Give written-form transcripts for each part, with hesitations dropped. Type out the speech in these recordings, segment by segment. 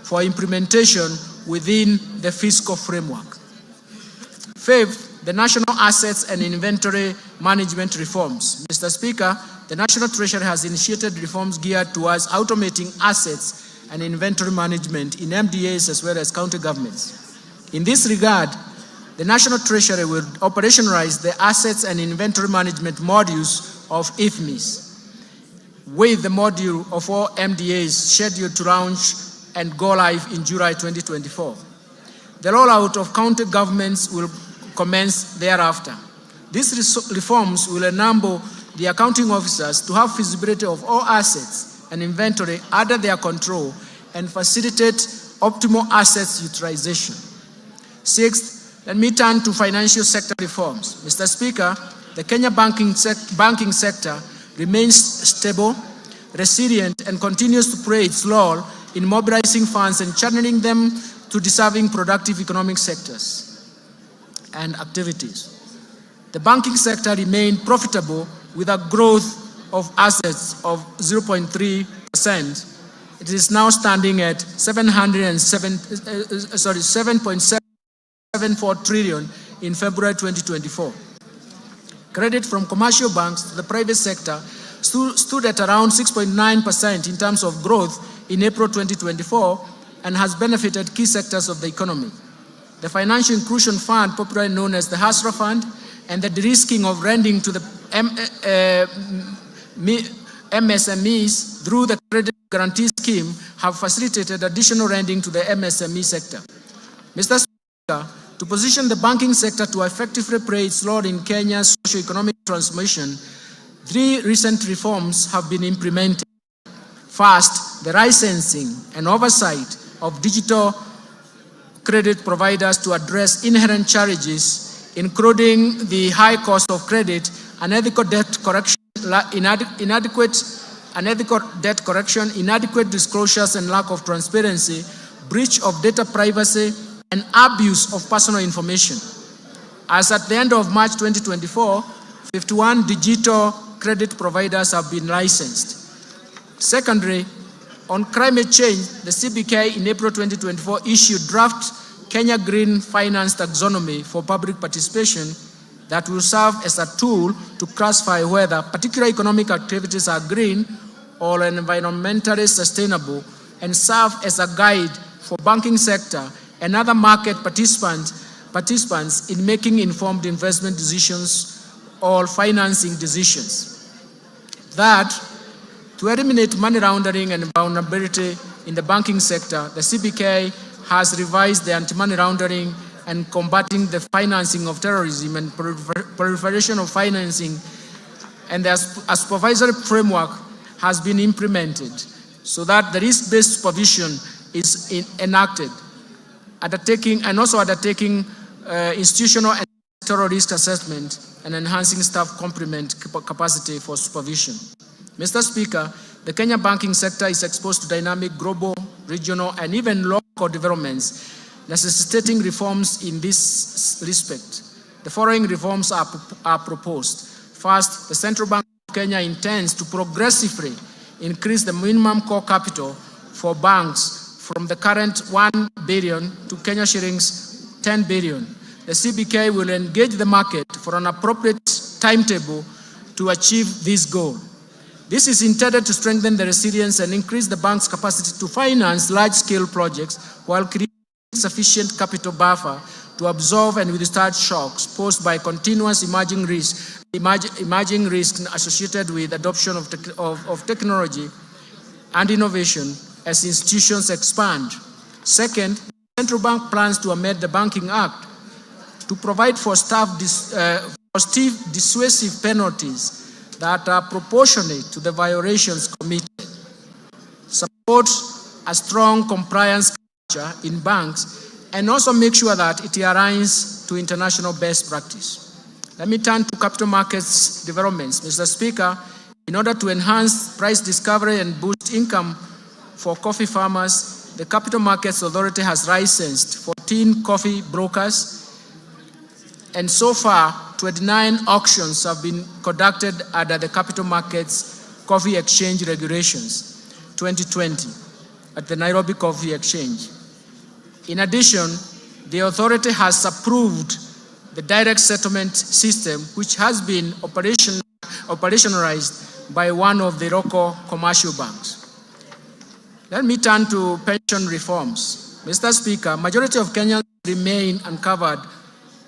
for implementation within the fiscal framework. Fifth, the national assets and inventory management reforms. Mr. Speaker, the National Treasury has initiated reforms geared towards automating assets and inventory management in MDAs as well as county governments. In this regard, the National Treasury will operationalize the assets and inventory management modules of IFMIS, with the module of all MDAs scheduled to launch and go live in July 2024. The rollout of county governments will commence thereafter. These reforms will enable the accounting officers to have feasibility of all assets and inventory under their control and facilitate optimal assets utilization. Sixth, let me turn to financial sector reforms. Mr. Speaker, the Kenya banking sector remains stable, resilient, and continues to play its role in mobilizing funds and channeling them to deserving productive economic sectors and activities. The banking sector remained profitable with a growth of assets of 0.3%. It is now standing at 7.74 trillion in February 2024. Credit from commercial banks to the private sector stood at around 6.9% in terms of growth in April 2024 and has benefited key sectors of the economy. The Financial Inclusion Fund, popularly known as the HASRA Fund, and the de-risking of lending to the MSMEs through the Credit Guarantee Scheme have facilitated additional lending to the MSME sector. Mr. Speaker, to position the banking sector to effectively play its role in Kenya's socio-economic transformation, 3 recent reforms have been implemented. First, the licensing and oversight of digital credit providers to address inherent challenges, including the high cost of credit, unethical debt collection, inadequate disclosures and lack of transparency, breach of data privacy, and abuse of personal information. As at the end of March 2024, 51 digital credit providers have been licensed. Secondly, on climate change, the CBK in April 2024 issued draft Kenya Green Finance Taxonomy for public participation that will serve as a tool to classify whether particular economic activities are green or environmentally sustainable and serve as a guide for banking sector and other market participants in making informed investment decisions or financing decisions. Third, to eliminate money laundering and vulnerability in the banking sector, the CBK has revised the anti-money laundering and combating the financing of terrorism and proliferation of financing, and a supervisory framework has been implemented so that the risk-based supervision is enacted, undertaking institutional and sectoral risk assessment and enhancing staff complement capacity for supervision. Mr. Speaker, the Kenya banking sector is exposed to dynamic global, regional, and even local developments, necessitating reforms in this respect. The following reforms are proposed. First, the Central Bank of Kenya intends to progressively increase the minimum core capital for banks from the current 1 billion to Kenya shillings 10 billion. The CBK will engage the market for an appropriate timetable to achieve this goal. This is intended to strengthen the resilience and increase the bank's capacity to finance large-scale projects while creating sufficient capital buffer to absorb and withstand shocks posed by continuous emerging risks associated with adoption of technology and innovation as institutions expand. Second, the Central Bank plans to amend the Banking Act to provide for dissuasive penalties that are proportionate to the violations committed, support a strong compliance culture in banks, and also make sure that it aligns to international best practice. Let me turn to capital markets developments. Mr. Speaker, in order to enhance price discovery and boost income for coffee farmers, the Capital Markets Authority has licensed 14 coffee brokers, and so far, 29 auctions have been conducted under the Capital Markets Coffee Exchange Regulations 2020. at the Nairobi Coffee Exchange. In addition, the authority has approved the direct settlement system, which has been operationalized by one of the local commercial banks. Let me turn to pension reforms. Mr. Speaker, majority of Kenyans remain uncovered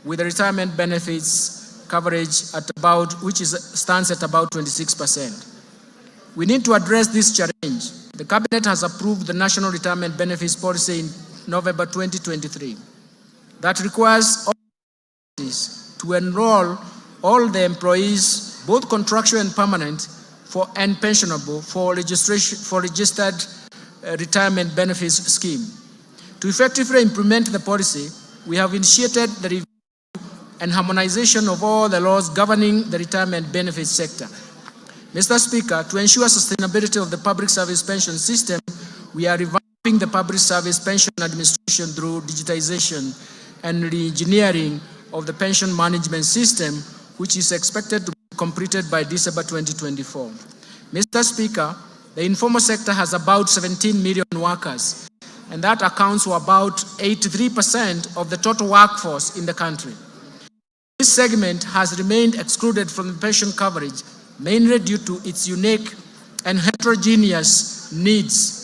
with the retirement benefits coverage stands at about 26%. We need to address this challenge. The Cabinet has approved the National Retirement Benefits Policy in November 2023 that requires all parties to enroll all the employees, both contractual and permanent, and pensionable for registered retirement benefits scheme. To effectively implement the policy, we have initiated the review and harmonization of all the laws governing the retirement benefits sector. Mr. Speaker, to ensure sustainability of the public service pension system, we are revamping the public service pension administration through digitization and re-engineering of the pension management system, which is expected to be completed by December 2024. Mr. Speaker, the informal sector has about 17 million workers, and that accounts for about 83% of the total workforce in the country. This segment has remained excluded from the pension coverage, mainly due to its unique and heterogeneous needs.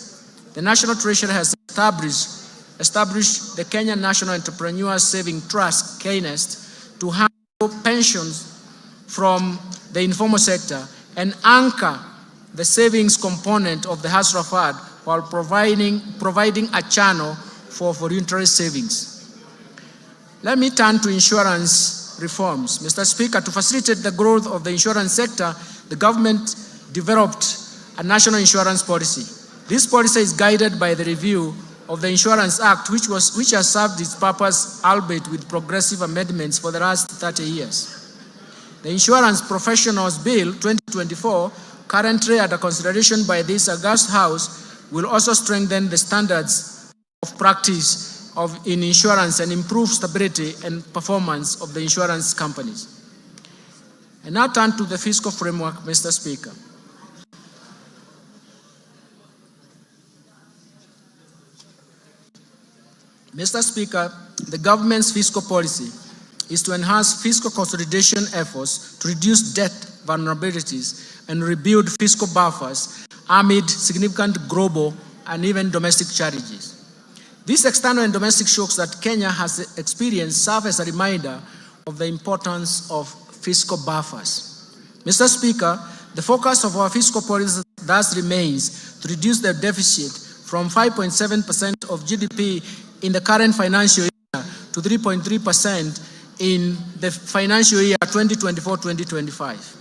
The National Treasury has established the Kenya National Entrepreneurs Saving Trust, KNEST, to handle pensions from the informal sector and anchor the savings component of the Hustler Fund while providing a channel for voluntary savings. Let me turn to insurance reforms. Mr. Speaker, to facilitate the growth of the insurance sector, the government developed a national insurance policy. This policy is guided by the review of the Insurance Act, which has served its purpose, albeit with progressive amendments, for the last 30 years. The Insurance Professionals Bill 2024, currently under consideration by this august House, will also strengthen the standards of practice in insurance and improve stability and performance of the insurance companies. I now turn to the fiscal framework, Mr. Speaker. Mr. Speaker, the government's fiscal policy is to enhance fiscal consolidation efforts to reduce debt vulnerabilities and rebuild fiscal buffers amid significant global and even domestic challenges. These external and domestic shocks that Kenya has experienced serve as a reminder of the importance of fiscal buffers. Mr. Speaker, the focus of our fiscal policy thus remains to reduce the deficit from 5.7% of GDP in the current financial year to 3.3% in the financial year 2024-2025.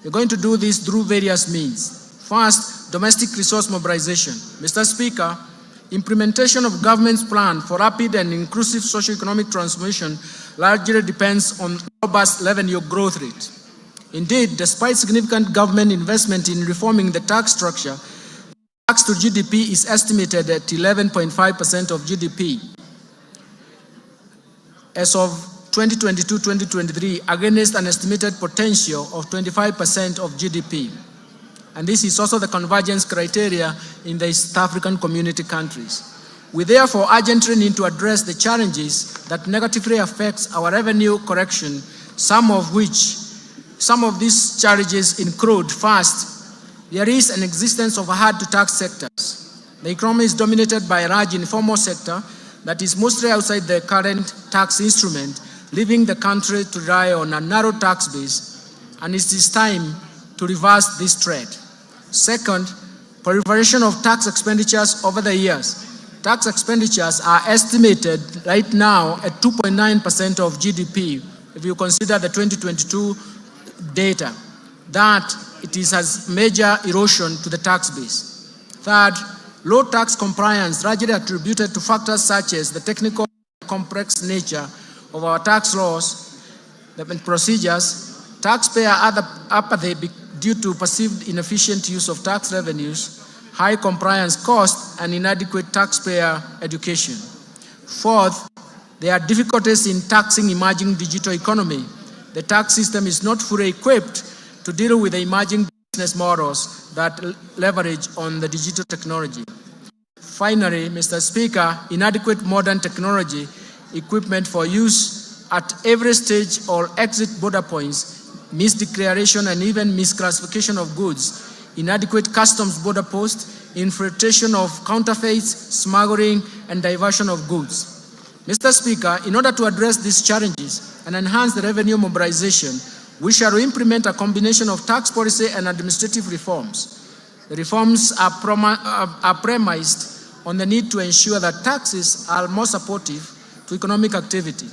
We're going to do this through various means. First, domestic resource mobilization. Mr. Speaker, implementation of government's plan for rapid and inclusive socio-economic transformation largely depends on robust revenue growth rate. Indeed, despite significant government investment in reforming the tax structure, tax to GDP is estimated at 11.5% of GDP as of 2022-2023, against an estimated potential of 25% of GDP. And this is also the convergence criteria in the East African community countries. We therefore urgently need to address the challenges that negatively affect our revenue correction, some of these challenges include: first, there is an existence of hard-to-tax sectors. The economy is dominated by a large informal sector that is mostly outside the current tax instrument, leaving the country to rely on a narrow tax base, and it is time to reverse this trend. Second, proliferation of tax expenditures over the years. Tax expenditures are estimated right now at 2.9% of GDP, if you consider the 2022 data, that it has major erosion to the tax base. Third, low tax compliance, largely attributed to factors such as the technical and complex nature of our tax laws and procedures, taxpayer apathy due to perceived inefficient use of tax revenues, high compliance costs, and inadequate taxpayer education. Fourth, there are difficulties in taxing emerging digital economy. The tax system is not fully equipped to deal with the emerging business models that leverage on the digital technology. Finally, Mr. Speaker, inadequate modern technology equipment for use at every stage or exit border points, misdeclaration and even misclassification of goods, inadequate customs border posts, infiltration of counterfeits, smuggling, and diversion of goods. Mr. Speaker, in order to address these challenges and enhance the revenue mobilization, we shall implement a combination of tax policy and administrative reforms. The reforms are premised on the need to ensure that taxes are more supportive to economic activity.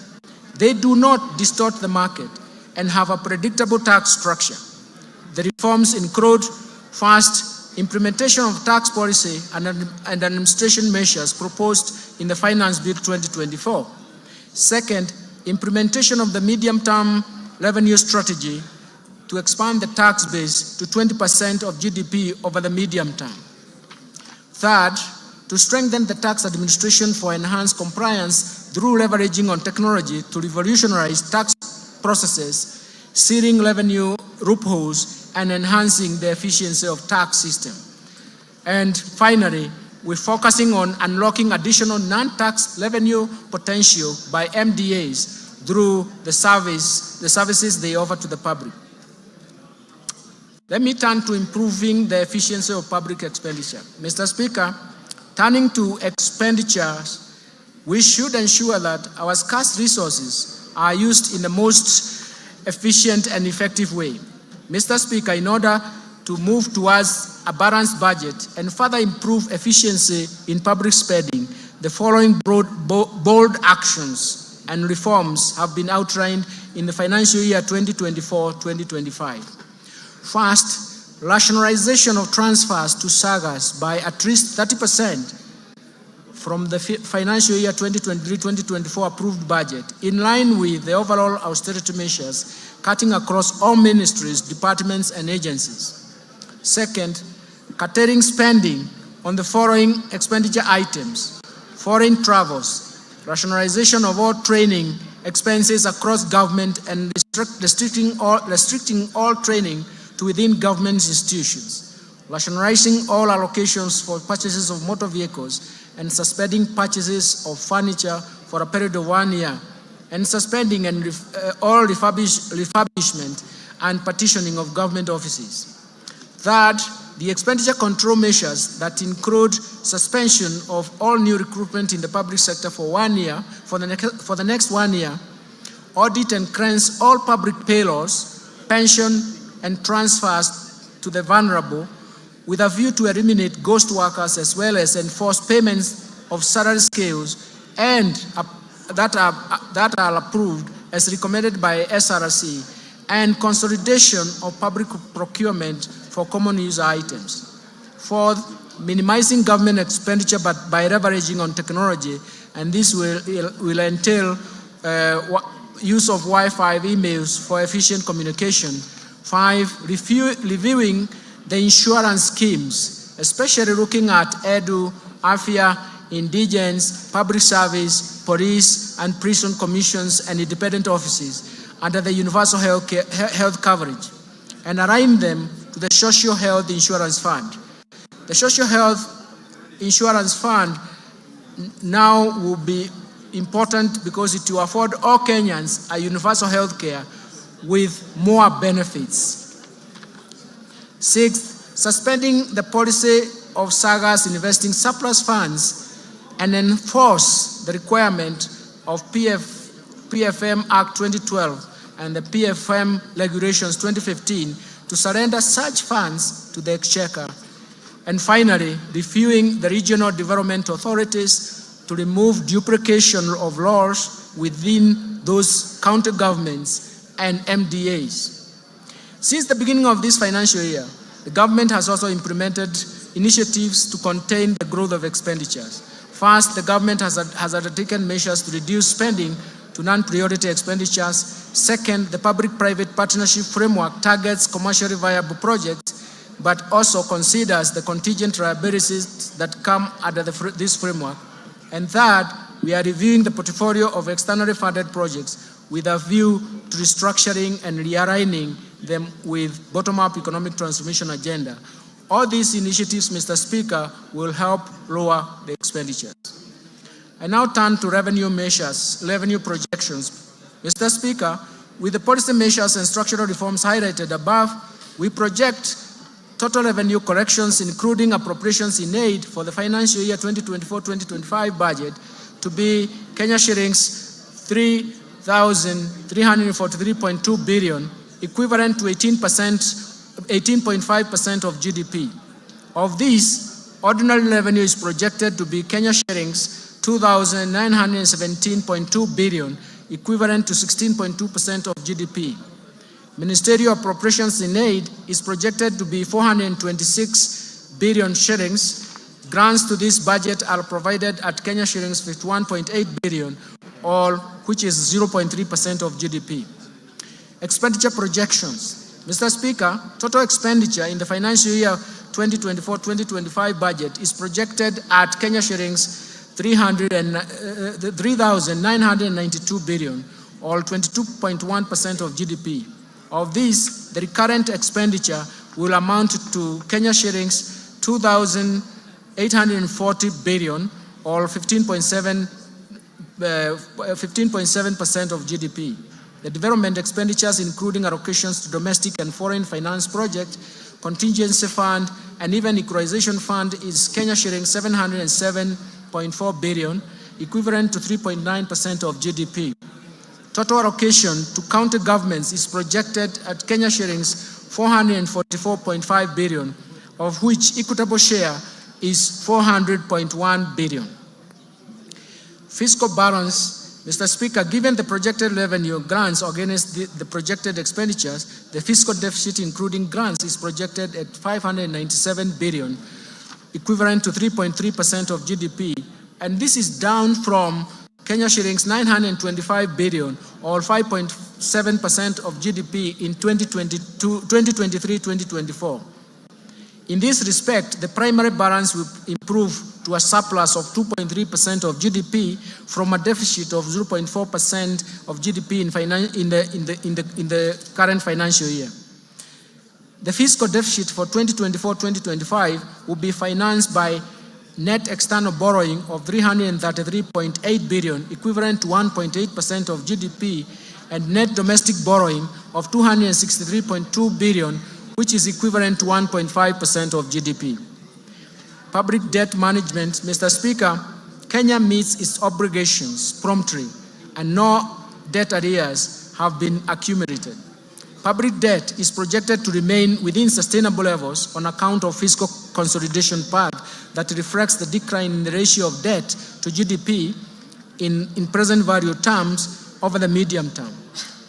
They do not distort the market and have a predictable tax structure. The reforms include, first, implementation of tax policy and administration measures proposed in the Finance Bill 2024. Second, implementation of the medium-term revenue strategy to expand the tax base to 20% of GDP over the medium term. Third, to strengthen the tax administration for enhanced compliance through leveraging on technology to revolutionize tax processes, sealing revenue loopholes, and enhancing the efficiency of tax system. And finally, we're focusing on unlocking additional non-tax revenue potential by MDAs through the services they offer to the public. Let me turn to improving the efficiency of public expenditure. Mr. Speaker, turning to expenditures, we should ensure that our scarce resources are used in the most efficient and effective way. Mr. Speaker, in order to move towards a balanced budget and further improve efficiency in public spending, the following bold actions and reforms have been outlined in the financial year 2024-2025. First, rationalization of transfers to SAGAs by at least 30% from the financial year 2023-2024 approved budget, in line with the overall austerity measures, cutting across all ministries, departments, and agencies. Second, curtailing spending on the following expenditure items: foreign travels, rationalization of all training expenses across government, and restricting all training to within government institutions, rationalizing all allocations for purchases of motor vehicles, and suspending purchases of furniture for a period of 1 year, and suspending all refurbishment and partitioning of government offices. Third, the expenditure control measures that include suspension of all new recruitment in the public sector for 1 year, for the next 1 year, audit and cleanse all public payrolls, pension, and transfers to the vulnerable, with a view to eliminate ghost workers as well as enforce payments of salary scales and that are approved as recommended by SRC, and consolidation of public procurement for common user items. Fourth, minimizing government expenditure but by leveraging on technology, and this will entail use of Wi-Fi emails for efficient communication. 5, reviewing the insurance schemes, especially looking at EDU, AFIA, indigence, public service, police, and prison commissions and independent offices under the universal health coverage, and align them to the Social Health Insurance Fund. The Social Health Insurance Fund now will be important because it will afford all Kenyans a universal health care with more benefits. 6th, suspending the policy of SAGAs investing surplus funds and enforce the requirement of PFM Act 2012 and the PFM Regulations 2015 to surrender such funds to the Exchequer. And finally, reviewing the regional development authorities to remove duplication of laws within those county governments and MDAs. Since the beginning of this financial year, the government has also implemented initiatives to contain the growth of expenditures. First, the government has undertaken measures to reduce spending to non-priority expenditures. Second, the public-private partnership framework targets commercially viable projects, but also considers the contingent liabilities that come under this framework. And third, we are reviewing the portfolio of externally funded projects with a view to restructuring and realigning them with bottom-up economic transformation agenda. All these initiatives, Mr. Speaker, will help lower the expenditures. I now turn to revenue measures, revenue projections. Mr. Speaker, with the policy measures and structural reforms highlighted above, we project total revenue corrections, including appropriations in aid for the financial year 2024-2025 budget to be Kenya shillings 3,343.2 billion, equivalent to 18.5% of GDP. Of this, ordinary revenue is projected to be Kenya shillings 2,917.2 billion, equivalent to 16.2% of GDP. Ministerial appropriations in aid is projected to be 426 billion shillings. Grants to this budget are provided at Kenya shillings 51.8 billion, all which is 0.3% of GDP. Expenditure projections. Mr. Speaker, total expenditure in the financial year 2024-2025 budget is projected at Kenya shillings 3,992 billion, or 22.1% of GDP. Of this, the recurrent expenditure will amount to Kenya shillings 2,840 billion, or 15.7% of GDP. The development expenditures, including allocations to domestic and foreign finance projects, contingency fund, and even equalization fund, is Kenya shillings 707.4 billion, equivalent to 3.9% of GDP. Total allocation to county governments is projected at Kenya shillings 444.5 billion, of which equitable share is 400.1 billion. Fiscal balance. Mr. Speaker, given the projected revenue grants against the projected expenditures, the fiscal deficit including grants is projected at 597 billion, equivalent to 3.3% of GDP, and this is down from Kenya shillings 925 billion, or 5.7% of GDP in 2023-2024. In this respect, the primary balance will improve to a surplus of 2.3% of GDP from a deficit of 0.4% of GDP in the current financial year. The fiscal deficit for 2024-2025 will be financed by net external borrowing of 333.8 billion, equivalent to 1.8% of GDP, and net domestic borrowing of 263.2 billion, which is equivalent to 1.5% of GDP. Public debt management. Mr. Speaker, Kenya meets its obligations promptly, and no debt arrears have been accumulated. Public debt is projected to remain within sustainable levels on account of fiscal consolidation path that reflects the decline in the ratio of debt to GDP in present value terms over the medium term.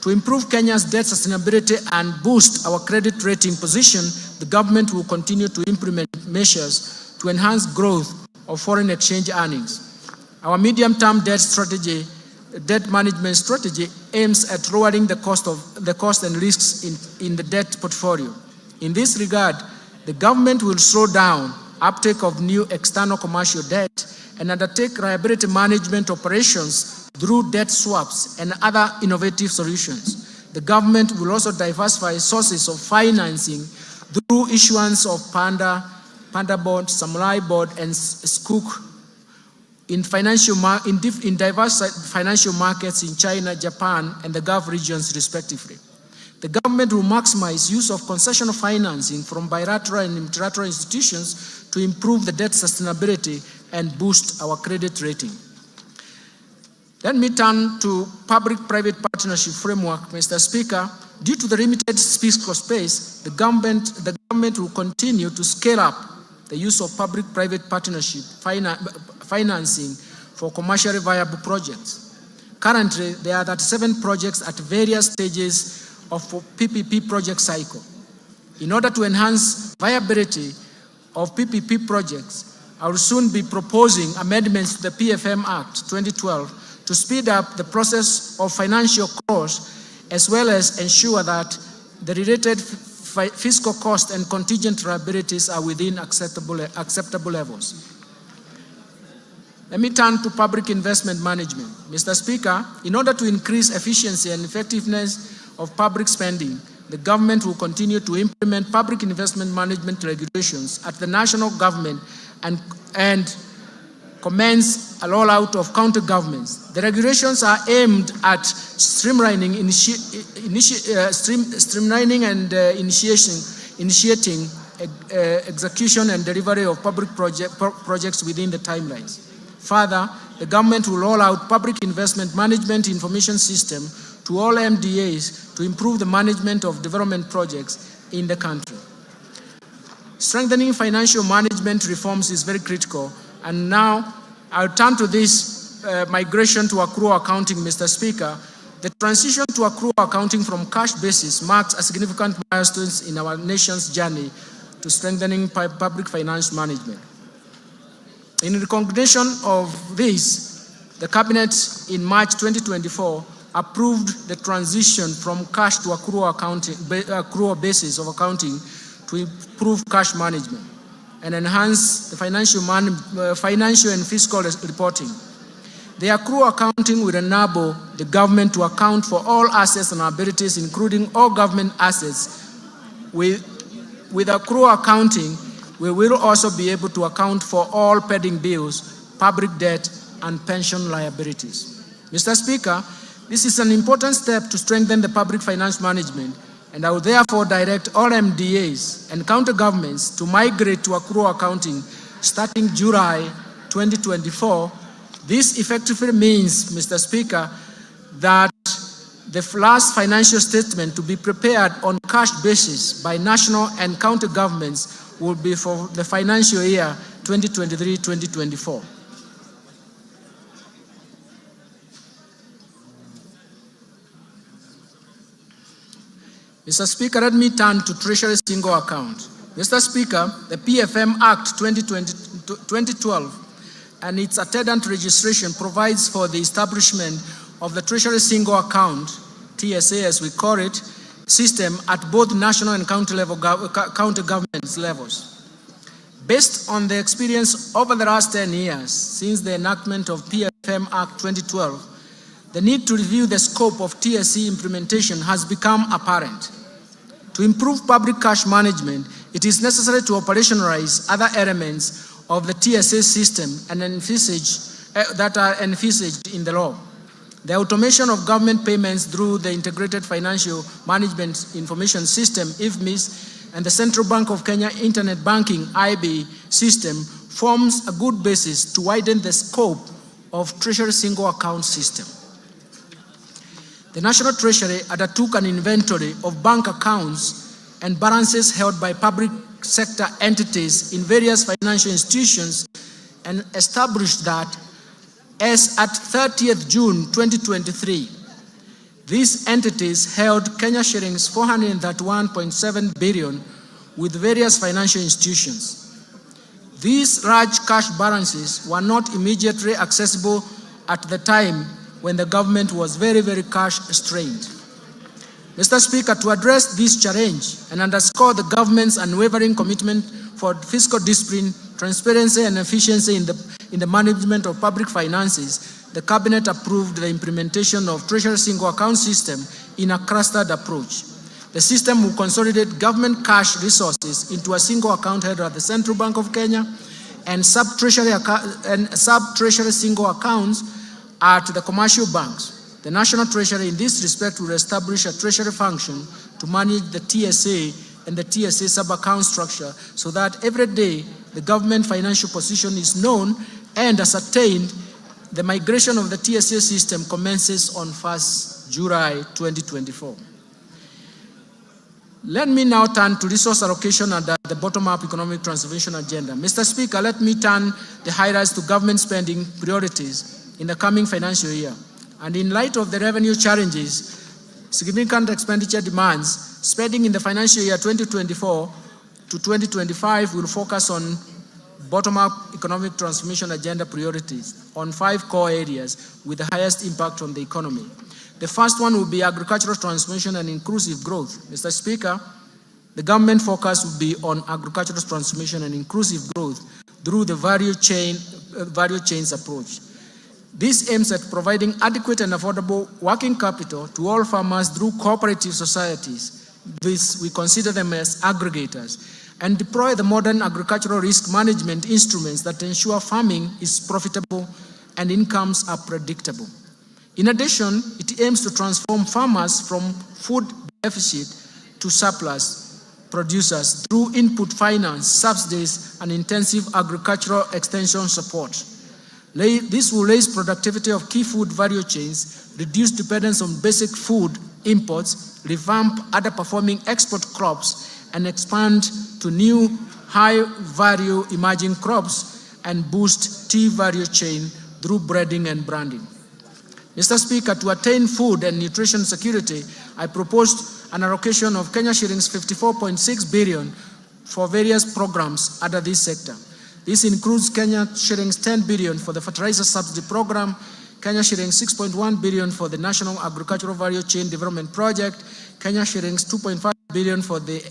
To improve Kenya's debt sustainability and boost our credit rating position, the government will continue to implement measures to enhance growth of foreign exchange earnings. Our medium-term debt management strategy aims at lowering the cost and risks in the debt portfolio. In this regard, the government will slow down uptake of new external commercial debt and undertake liability management operations through debt swaps and other innovative solutions. The government will also diversify sources of financing through issuance of Panda Board, Samurai Board, and Sukuk in diverse financial markets in China, Japan, and the Gulf regions respectively. The government will maximize use of concessional financing from bilateral and multilateral institutions to improve the debt sustainability and boost our credit rating. Let me turn to public-private partnership framework, Mr. Speaker. Due to the limited fiscal space, the government will continue to scale up the use of public-private partnership financing for commercially viable projects. Currently, there are 37 projects at various stages of PPP project cycle. In order to enhance viability of PPP projects, I will soon be proposing amendments to the PFM Act 2012 to speed up the process of financial close, as well as ensure that the related fiscal cost and contingent liabilities are within acceptable levels. Let me turn to public investment management. Mr. Speaker, in order to increase efficiency and effectiveness of public spending, the government will continue to implement public investment management regulations at the national government and commence a rollout of county governments. The regulations are aimed at streamlining and initiating execution and delivery of public projects within the timelines. Further, the government will roll out public investment management information system to all MDAs to improve the management of development projects in the country. Strengthening financial management reforms is very critical, and now I'll turn to this migration to accrual accounting, Mr. Speaker. The transition to accrual accounting from cash basis marks a significant milestone in our nation's journey to strengthening public finance management. In recognition of this, the Cabinet in March 2024 approved the transition from cash to accrual basis of accounting to improve cash management and enhance the financial and fiscal reporting. The accrual accounting will enable the government to account for all assets and liabilities, including all government assets. With accrual accounting, we will also be able to account for all pending bills, public debt, and pension liabilities. Mr. Speaker, this is an important step to strengthen the public finance management, and I will therefore direct all MDAs and county governments to migrate to accrual accounting starting July 2024. This effectively means, Mr. Speaker, that the last financial statement to be prepared on cash basis by national and county governments will be for the financial year 2023-2024. Mr. Speaker, let me turn to Treasury Single Account. Mr. Speaker, the PFM Act 2012 and its attendant registration provides for the establishment of the Treasury Single Account, TSA as we call it, system at both national and county government levels. Based on the experience over the last 10 years since the enactment of PFM Act 2012, the need to review the scope of TSC implementation has become apparent. To improve public cash management, it is necessary to operationalize other elements of the TSA system and that are envisaged in the law. The automation of government payments through the Integrated Financial Management Information System, IFMIS, and the Central Bank of Kenya Internet Banking, IB, system forms a good basis to widen the scope of Treasury Single Account system. The National Treasury undertook an inventory of bank accounts and balances held by public sector entities in various financial institutions and established that as at 30th June 2023, these entities held Kenya shillings 431.7 billion with various financial institutions. These large cash balances were not immediately accessible at the time when the government was very, very cash strained. Mr. Speaker, to address this challenge and underscore the government's unwavering commitment for fiscal discipline, transparency, and efficiency in the management of public finances, the Cabinet approved the implementation of Treasury Single Account system in a clustered approach. The system will consolidate government cash resources into a single account held at the Central Bank of Kenya and sub-treasury single accounts at the commercial banks. The National Treasury in this respect will establish a treasury function to manage the TSA and the TSA sub-account structure so that every day the government financial position is known and ascertained. The migration of the TSA system commences on 1st July 2024. Let me now turn to resource allocation under the bottom-up economic transformation agenda. Mr. Speaker, let me turn the highlights to government spending priorities in the coming financial year. And in light of the revenue challenges, significant expenditure demands, spending in the financial year 2024 to 2025 will focus on bottom-up economic transformation agenda priorities on 5 core areas with the highest impact on the economy. The first one will be agricultural transformation and inclusive growth. Mr. Speaker, the government focus will be on agricultural transformation and inclusive growth through the value chains approach. This aims at providing adequate and affordable working capital to all farmers through cooperative societies, we consider them as aggregators, and deploy the modern agricultural risk management instruments that ensure farming is profitable and incomes are predictable. In addition, it aims to transform farmers from food deficit to surplus producers through input finance, subsidies, and intensive agricultural extension support. This will raise productivity of key food value chains, reduce dependence on basic food imports, revamp underperforming export crops, and expand to new high-value emerging crops, and boost tea value chain through breeding and branding. Mr. Speaker, to attain food and nutrition security, I proposed an allocation of Kenya shillings 54.6 billion for various programs under this sector. This includes Kenya shillings 10 billion for the fertilizer subsidy program, Kenya shillings 6.1 billion for the National Agricultural Value Chain Development Project, Kenya shillings 2.5 billion for the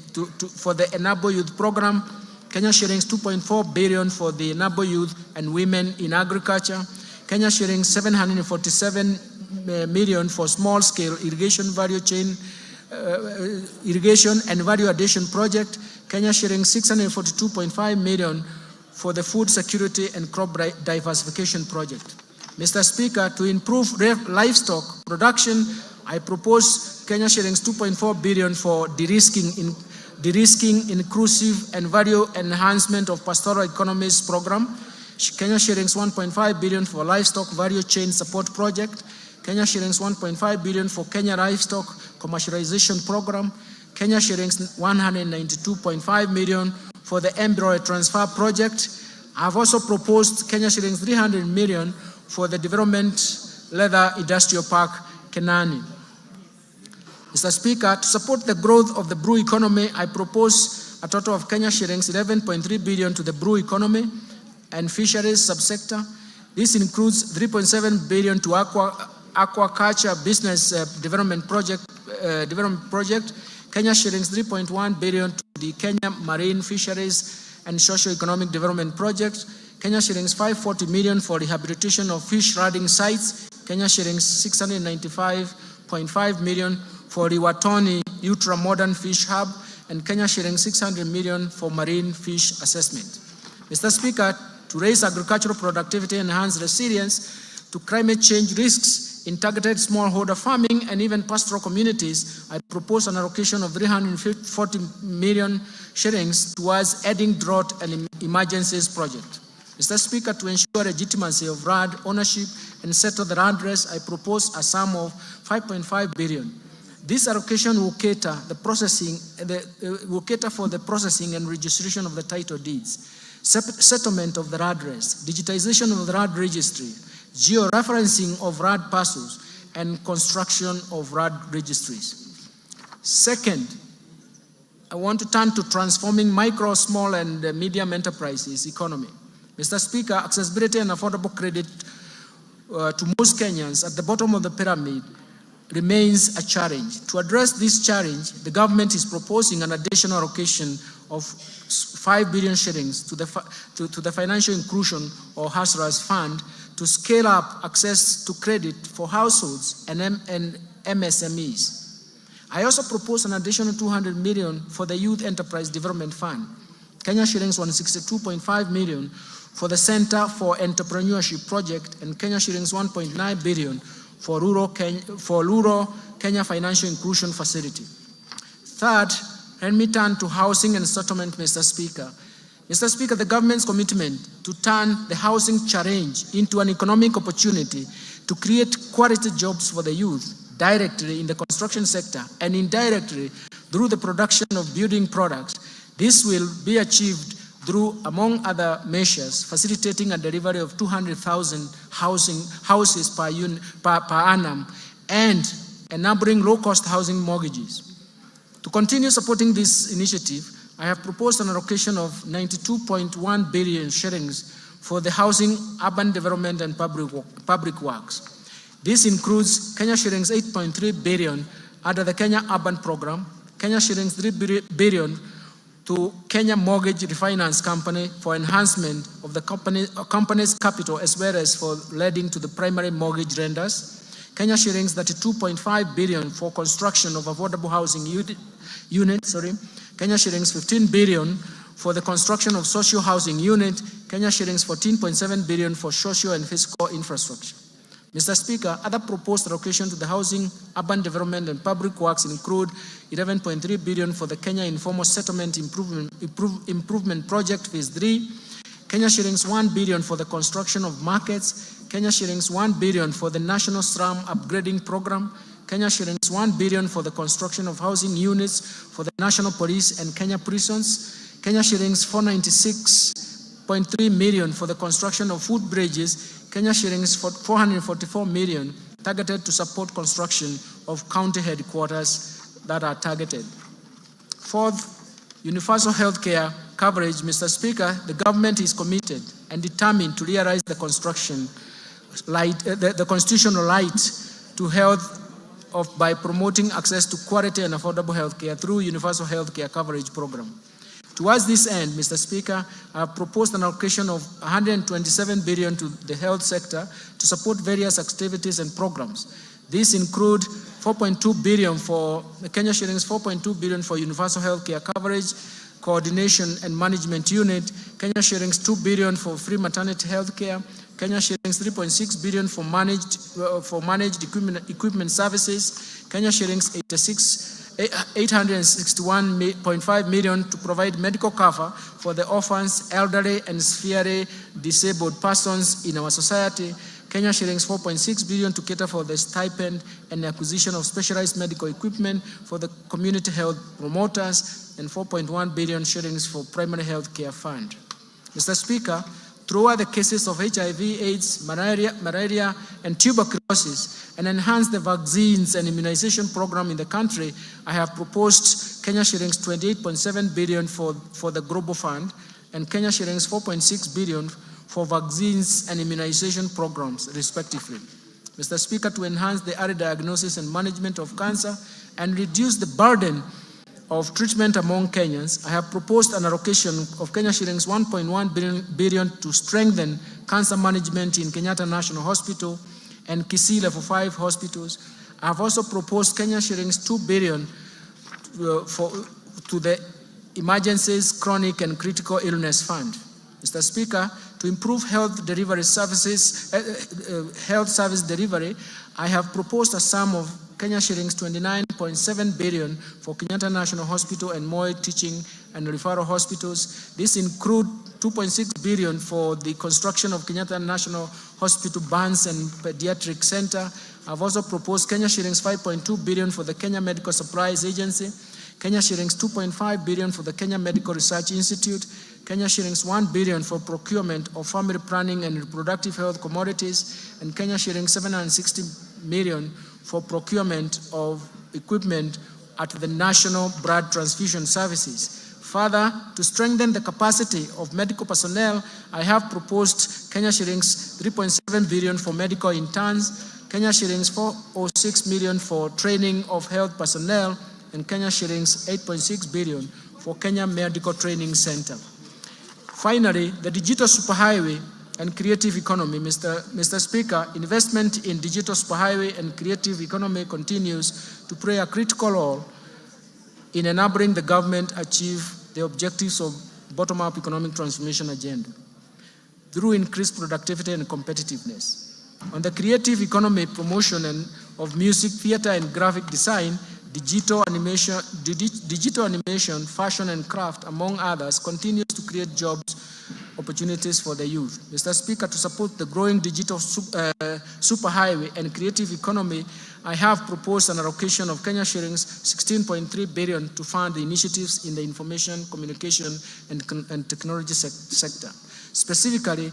Enable Youth program, Kenya shillings 2.4 billion for the Enable Youth and Women in Agriculture, Kenya shillings 747 million for small-scale irrigation value chain, irrigation and value addition project, Kenya shillings 642.5 million for the food security and crop diversification project. Mr. Speaker, to improve livestock production, I propose Kenya shillings 2.4 billion for de-risking, inclusive and value enhancement of pastoral economies program, Kenya shillings 1.5 billion for livestock value chain support project, Kenya shillings 1.5 billion for Kenya livestock commercialization program, Kenya shillings 192.5 million for the embryo transfer project. I have also proposed Kenya shillings 300 million for the Development Leather Industrial Park, Kenani. Mr. Speaker, to support the growth of the brew economy, I propose a total of Kenya shillings 11.3 billion to the brew economy and fisheries subsector. This includes 3.7 billion to aquaculture business development project, Kenya shillings 3.1 billion to the Kenya Marine Fisheries and Socio-Economic Development Project, Kenya shillings 540 million for rehabilitation of fish riding sites, Kenya shillings 695.5 million for Riwatoni Ultra-Modern Fish Hub, and Kenya shillings 600 million for marine fish assessment. Mr. Speaker, to raise agricultural productivity, enhance resilience to climate change risks in targeted smallholder farming and even pastoral communities, I propose an allocation of 340 million shillings towards adding drought and emergencies project. Mr. Speaker, to ensure legitimacy of RAD ownership and settle the RAD race, I propose a sum of 5.5 billion. This allocation will cater for the processing and registration of the title deeds, settlement of the RAD race, digitization of the RAD registry, geo-referencing of RAD parcels, and construction of RAD registries. Second, I want to turn to transforming micro, small, and medium enterprises economy. Mr. Speaker, accessibility and affordable credit to most Kenyans at the bottom of the pyramid remains a challenge. To address this challenge, the government is proposing an additional allocation of 5 billion shillings to the Financial Inclusion or HASRAS Fund to scale up access to credit for households and MSMEs. I also propose an additional 200 million for the Youth Enterprise Development Fund, Kenya shillings 162.5 million for the Center for Entrepreneurship Project, and Kenya shillings 1.9 billion for Rural Kenya Financial Inclusion Facility. Third, let me turn to housing and settlement, Mr. Speaker. Mr. Speaker, the government's commitment to turn the housing challenge into an economic opportunity to create quality jobs for the youth directly in the construction sector and indirectly through the production of building products. This will be achieved through, among other measures, facilitating a delivery of 200,000 houses per annum and enabling low-cost housing mortgages. To continue supporting this initiative, I have proposed an allocation of 92.1 billion shillings for the housing, urban development, and public works. This includes Kenya shillings 8.3 billion under the Kenya Urban Program, Kenya shillings 3 billion to Kenya Mortgage Refinance Company for enhancement of the company's capital as well as for lending to the primary mortgage lenders, Kenya shillings 32.5 billion for construction of affordable housing units, Kenya shillings 15 billion for the construction of social housing unit, Kenya shillings 14.7 billion for social and physical infrastructure. Mr. Speaker, other proposed allocation to the housing, urban development and public works include 11.3 billion for the Kenya Informal Settlement Improvement Project Phase 3, Kenya shillings 1 billion for the construction of markets, Kenya shillings 1 billion for the National Slum Upgrading Program, Kenya shillings 1 billion for the construction of housing units for the National Police and Kenya prisons, Kenya shillings 496.3 million for the construction of food bridges, Kenya shillings 444 million targeted to support construction of county headquarters that are targeted. Fourth, universal healthcare coverage. Mr. Speaker, the government is committed and determined to realize the constitutional right to health by promoting access to quality and affordable healthcare through universal healthcare coverage program. Towards this end, Mr. Speaker, I have proposed an allocation of 127 billion to the health sector to support various activities and programs. These include 4.2 billion for Kenya shillings, 4.2 billion for universal healthcare coverage, coordination and management unit, Kenya shillings 2 billion for free maternity healthcare, Kenya shillings 3.6 billion for managed equipment services, Kenya shillings 861.5 million to provide medical cover for the orphans, elderly, and severely disabled persons in our society. Kenya shillings 4.6 billion to cater for the stipend and acquisition of specialized medical equipment for the community health promoters, and 4.1 billion shillings for primary health care fund. Mr. Speaker, throughout the cases of HIV, AIDS, malaria, and tuberculosis, and enhance the vaccines and immunization program in the country, I have proposed Kenya shillings 28.7 billion for the Global Fund and Kenya shillings 4.6 billion for vaccines and immunization programs, respectively. Mr. Speaker, to enhance the early diagnosis and management of cancer and reduce the burden of treatment among Kenyans, I have proposed an allocation of Kenya shillings 1.1 billion to strengthen cancer management in Kenyatta National Hospital and Kisii Level 5 hospitals. I have also proposed Kenya shillings 2 billion to the Emergencies, Chronic and Critical Illness Fund. Mr. Speaker, to improve health service delivery, I have proposed a sum of Kenya shillings 29.7 billion for Kenyatta National Hospital and Moi Teaching and Referral Hospitals. This includes 2.6 billion for the construction of Kenyatta National Hospital Burns and Pediatric Center. I've also proposed Kenya shillings 5.2 billion for the Kenya Medical Supplies Agency, Kenya shillings 2.5 billion for the Kenya Medical Research Institute, Kenya shillings 1 billion for procurement of family planning and reproductive health commodities, and Kenya shillings 760 million for procurement of equipment at the National Blood Transfusion Services. Further, to strengthen the capacity of medical personnel, I have proposed Kenya shillings 3.7 billion for medical interns, Kenya shillings 406 million for training of health personnel, and Kenya shillings 8.6 billion for Kenya Medical Training Center. Finally, the digital superhighway and creative economy. Mr. Speaker, investment in digital superhighway and creative economy continues to play a critical role in enabling the government achieve the objectives of bottom-up economic transformation agenda through increased productivity and competitiveness. On the creative economy promotion of music, theater, and graphic design, digital animation, fashion, and craft, among others, continues to create jobs opportunities for the youth. Mr. Speaker, to support the growing digital superhighway and creative economy, I have proposed an allocation of Kenya shillings 16.3 billion to fund the initiatives in the information, communication, and technology sector. Specifically,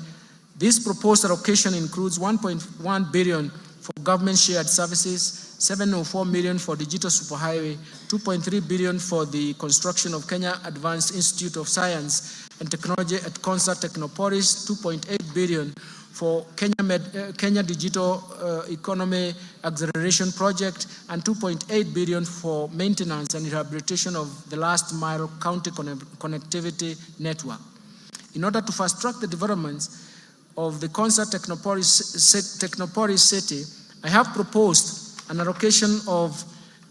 this proposed allocation includes 1.1 billion for government shared services, 704 million for digital superhighway, 2.3 billion for the construction of Kenya Advanced Institute of Science and Technology at Concert Technopolis, 2.8 billion for Kenya Digital Economy Acceleration Project, and 2.8 billion for maintenance and rehabilitation of the last mile county connectivity network. In order to fast track the developments of the Concert Technopolis City, I I have proposed an allocation of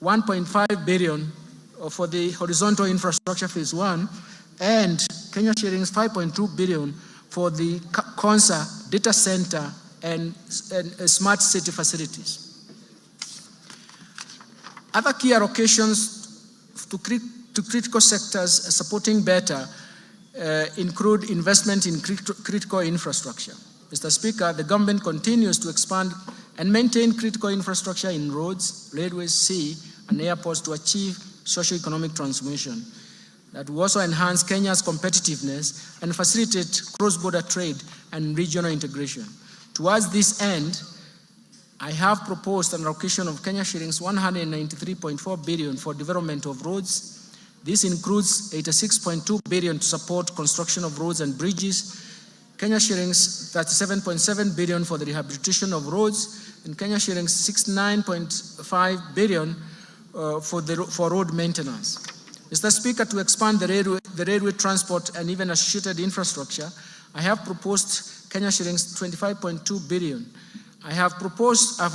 1.5 billion for the horizontal infrastructure phase 1 and Kenya shillings 5.2 billion for the KONSA data center and smart city facilities. Other key allocations to critical sectors supporting better include investment in critical infrastructure. Mr. Speaker, the government continues to expand and maintain critical infrastructure in roads, railways, sea, and airports to achieve socio-economic transformation that will also enhance Kenya's competitiveness and facilitate cross-border trade and regional integration. Towards this end, I have proposed an allocation of Kenya shillings 193.4 billion for development of roads. This includes 86.2 billion to support construction of roads and bridges, Kenya shillings 37.7 billion for the rehabilitation of roads, and Kenya shillings 69.5 billion for road maintenance. Mr. Speaker, to expand the railway transport and even associated infrastructure, I have proposed Kenya shillings 25.2 billion. I have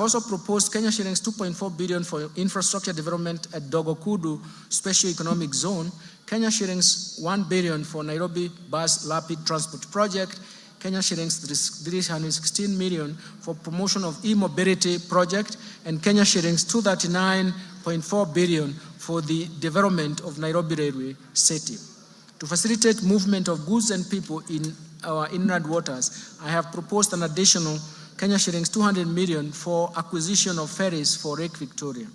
also proposed Kenya shillings 2.4 billion for infrastructure development at Dogo Kudu Special Economic Zone, Kenya shillings 1 billion for Nairobi Bus Rapid Transport Project, Kenya shillings 316 million for promotion of e-mobility project, and Kenya shillings 239.4 billion for the development of Nairobi Railway City. To facilitate movement of goods and people in our inland waters, I have proposed an additional Kenya shillings 200 million for acquisition of ferries for Lake Victoria.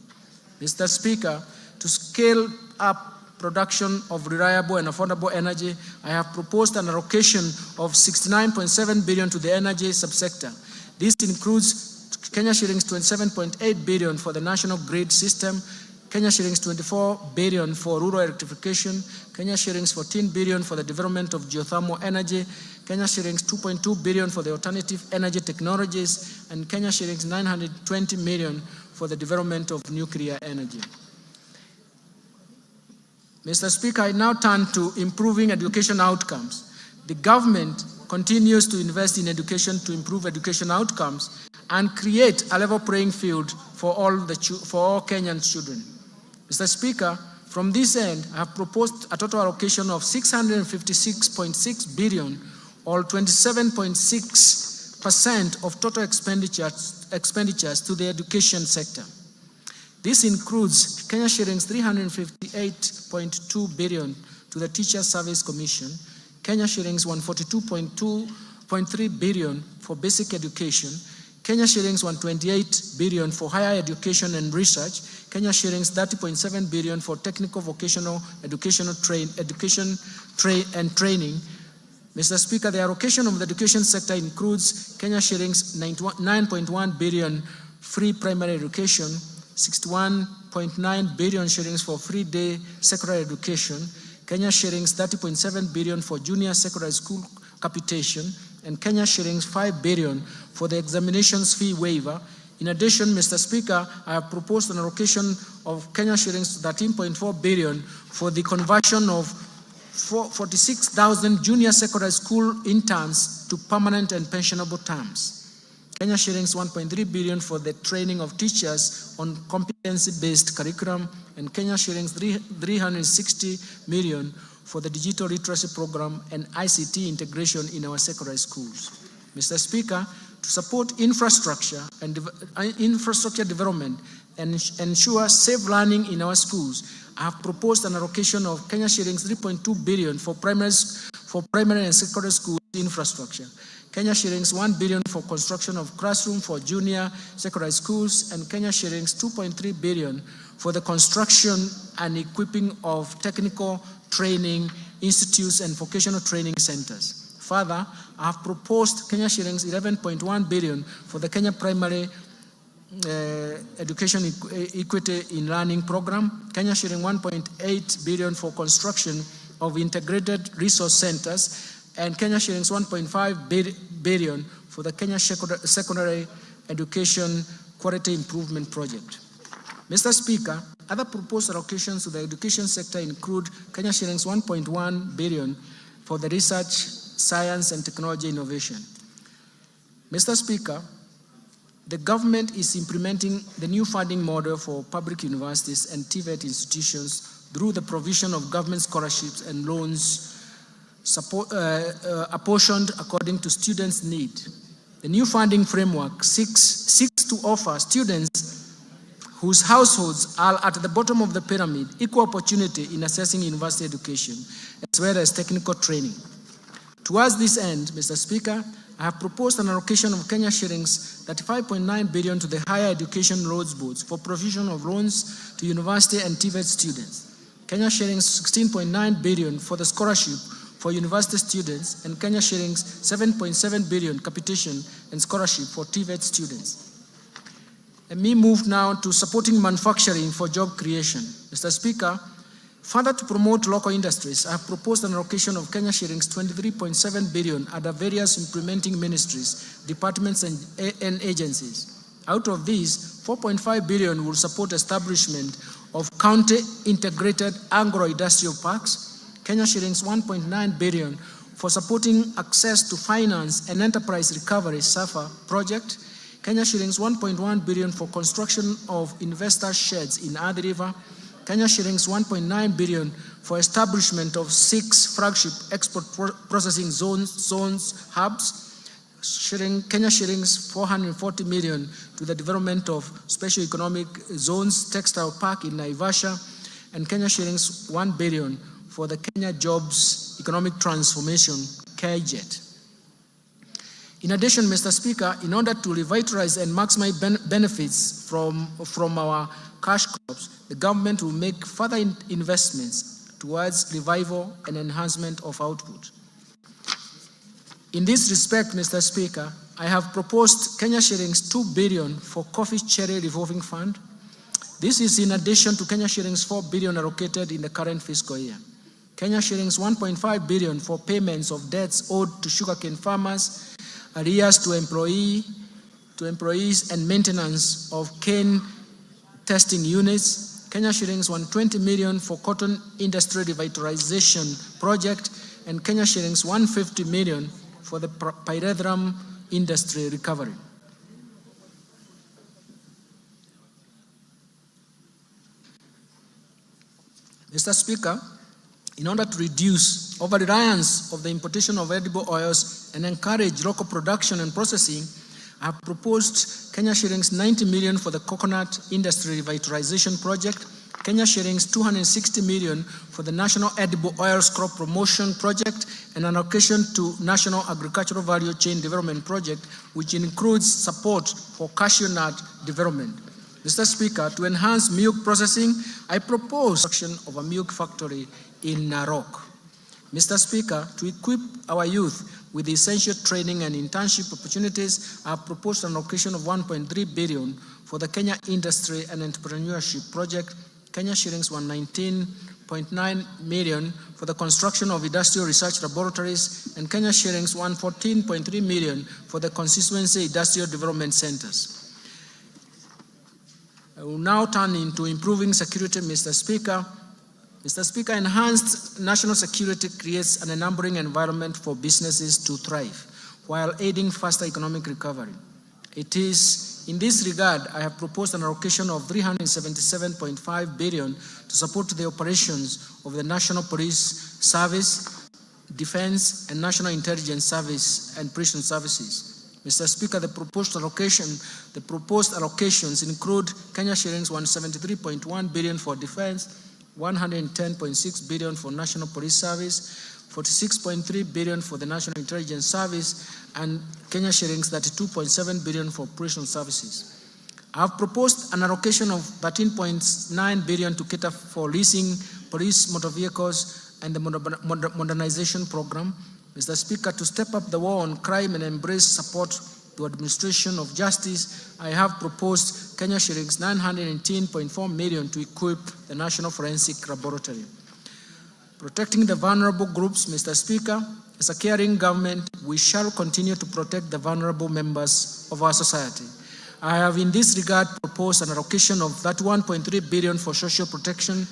Mr. Speaker, to scale up production of reliable and affordable energy, I have proposed an allocation of 69.7 billion to the energy subsector. This includes Kenya shillings 27.8 billion for the national grid system, Kenya shillings 24 billion for rural electrification, Kenya shillings 14 billion for the development of geothermal energy, Kenya shillings 2.2 billion for the alternative energy technologies, and Kenya shillings 920 million for the development of nuclear energy. Mr. Speaker, I now turn to improving education outcomes. The government continues to invest in education to improve education outcomes and create a level playing field for all Kenyan children. Mr. Speaker, from this end, I have proposed a total allocation of 656.6 billion, or 27.6% of total expenditures to the education sector. This includes Kenya shillings 358.2 billion to the Teacher Service Commission, Kenya shillings 142.3 billion for basic education, Kenya shillings 128 billion for higher education and research, Kenya shillings 30.7 billion for technical vocational education and training. Mr. Speaker, the allocation of the education sector includes Kenya shillings 9.1 billion free primary education, 61.9 billion shillings for free day secondary education, Kenya shillings 30.7 billion for junior secondary school capitation, and Kenya shillings 5 billion for the examinations fee waiver. In addition, Mr. Speaker, I have proposed an allocation of Kenya shillings 13.4 billion for the conversion of 46,000 junior secondary school interns to permanent and pensionable terms. Kenya shillings 1.3 billion for the training of teachers on competency-based curriculum, and Kenya shillings 360 million for the digital literacy program and ICT integration in our secondary schools. Mr. Speaker, to support infrastructure and infrastructure development and ensure safe learning in our schools, I have proposed an allocation of Kenya shillings 3.2 billion for primary and secondary school infrastructure, Kenya shillings 1 billion for construction of classroom for junior secondary schools, and Kenya shillings 2.3 billion for the construction and equipping of technical training institutes and vocational training centers. Further, I have proposed Kenya shillings 11.1 billion for the Kenya Primary Education Equity in Learning Program, Kenya shilling 1.8 billion for construction of integrated resource centers, and Kenya shillings 1.5 billion for the Kenya Secondary Education Quality Improvement Project. Mr. Speaker, other proposed allocations to the education sector include Kenya shillings 1.1 billion for the research, science, and technology innovation. Mr. Speaker, the government is implementing the new funding model for public universities and TVET institutions through the provision of government scholarships and loans apportioned according to students' need. The new funding framework seeks to offer students whose households are at the bottom of the pyramid equal opportunity in accessing university education, as well as technical training. Towards this end, Mr. Speaker, I have proposed an allocation of Kenya shillings 35.9 billion to the Higher Education Loans Boards for provision of loans to university and TVET students, Kenya shillings 16.9 billion for the scholarship for university students, and Kenya shillings 7.7 billion capitation and scholarship for TVET students. Let me move now to supporting manufacturing for job creation. Mr. Speaker, further to promote local industries, I have proposed an allocation of Kenya shillings 23.7 billion under various implementing ministries, departments, and agencies. Out of these, 4.5 billion will support establishment of county integrated agro-industrial parks, Kenya shillings 1.9 billion for supporting access to finance and enterprise recovery SAFA project, Kenya shillings 1.1 billion for construction of investor sheds in Athi River, Kenya shillings 1.9 billion for establishment of 6 flagship export processing zones hubs, Kenya shillings 440 million to the development of special economic zones textile park in Naivasha, and Kenya shillings 1 billion for the Kenya Jobs Economic Transformation KJET. In addition, Mr. Speaker, in order to revitalize and maximize benefits from our cash crops, the government will make further investments towards revival and enhancement of output. In this respect, Mr. Speaker, I have proposed Kenya shillings 2 billion for Coffee Cherry Revolving Fund. This is in addition to Kenya shillings 4 billion allocated in the current fiscal year. Kenya shillings 1.5 billion for payments of debts owed to sugarcane farmers, arrears to employees and maintenance of cane testing units, Kenya shillings 120 million for cotton industry revitalization project, and Kenya shillings 150 million for the pyrethrum industry recovery. Mr. Speaker, in order to reduce over-reliance of the importation of edible oils and encourage local production and processing, I have proposed Kenya shillings 90 million for the coconut industry revitalization project, Kenya shillings 260 million for the National Edible Oils Crop Promotion Project, and an allocation to National Agricultural Value Chain Development Project, which includes support for cashew nut development. Mr. Speaker, to enhance milk processing, I propose the construction of a milk factory in Narok. Mr. Speaker, to equip our youth with essential training and internship opportunities, I have proposed an allocation of 1.3 billion for the Kenya Industry and Entrepreneurship Project, Kenya shillings 119.9 million for the construction of industrial research laboratories, and Kenya shillings 114.3 million for the constituency industrial development centers. I will now turn into improving security, Mr. Speaker. Mr. Speaker, enhanced national security creates an enabling environment for businesses to thrive while aiding faster economic recovery. It is in this regard I have proposed an allocation of 377.5 billion to support the operations of the National Police Service, Defense and National Intelligence Service and Prison Services. Mr. Speaker, the proposed allocations include Kenya shillings 173.1 billion for defense, 110.6 billion for National Police Service, 46.3 billion for the National Intelligence Service, and Kenya shillings 32.7 billion for prison services. I have proposed an allocation of 13.9 billion to cater for leasing police motor vehicles and the modernization program. Mr. Speaker, to step up the war on crime and embrace support to administration of justice, I have proposed Kenya shillings 918.4 million to equip the National Forensic Laboratory. Protecting the vulnerable groups, Mr. Speaker, as a caring government, we shall continue to protect the vulnerable members of our society. I have in this regard proposed an allocation of 31.3 billion for social protection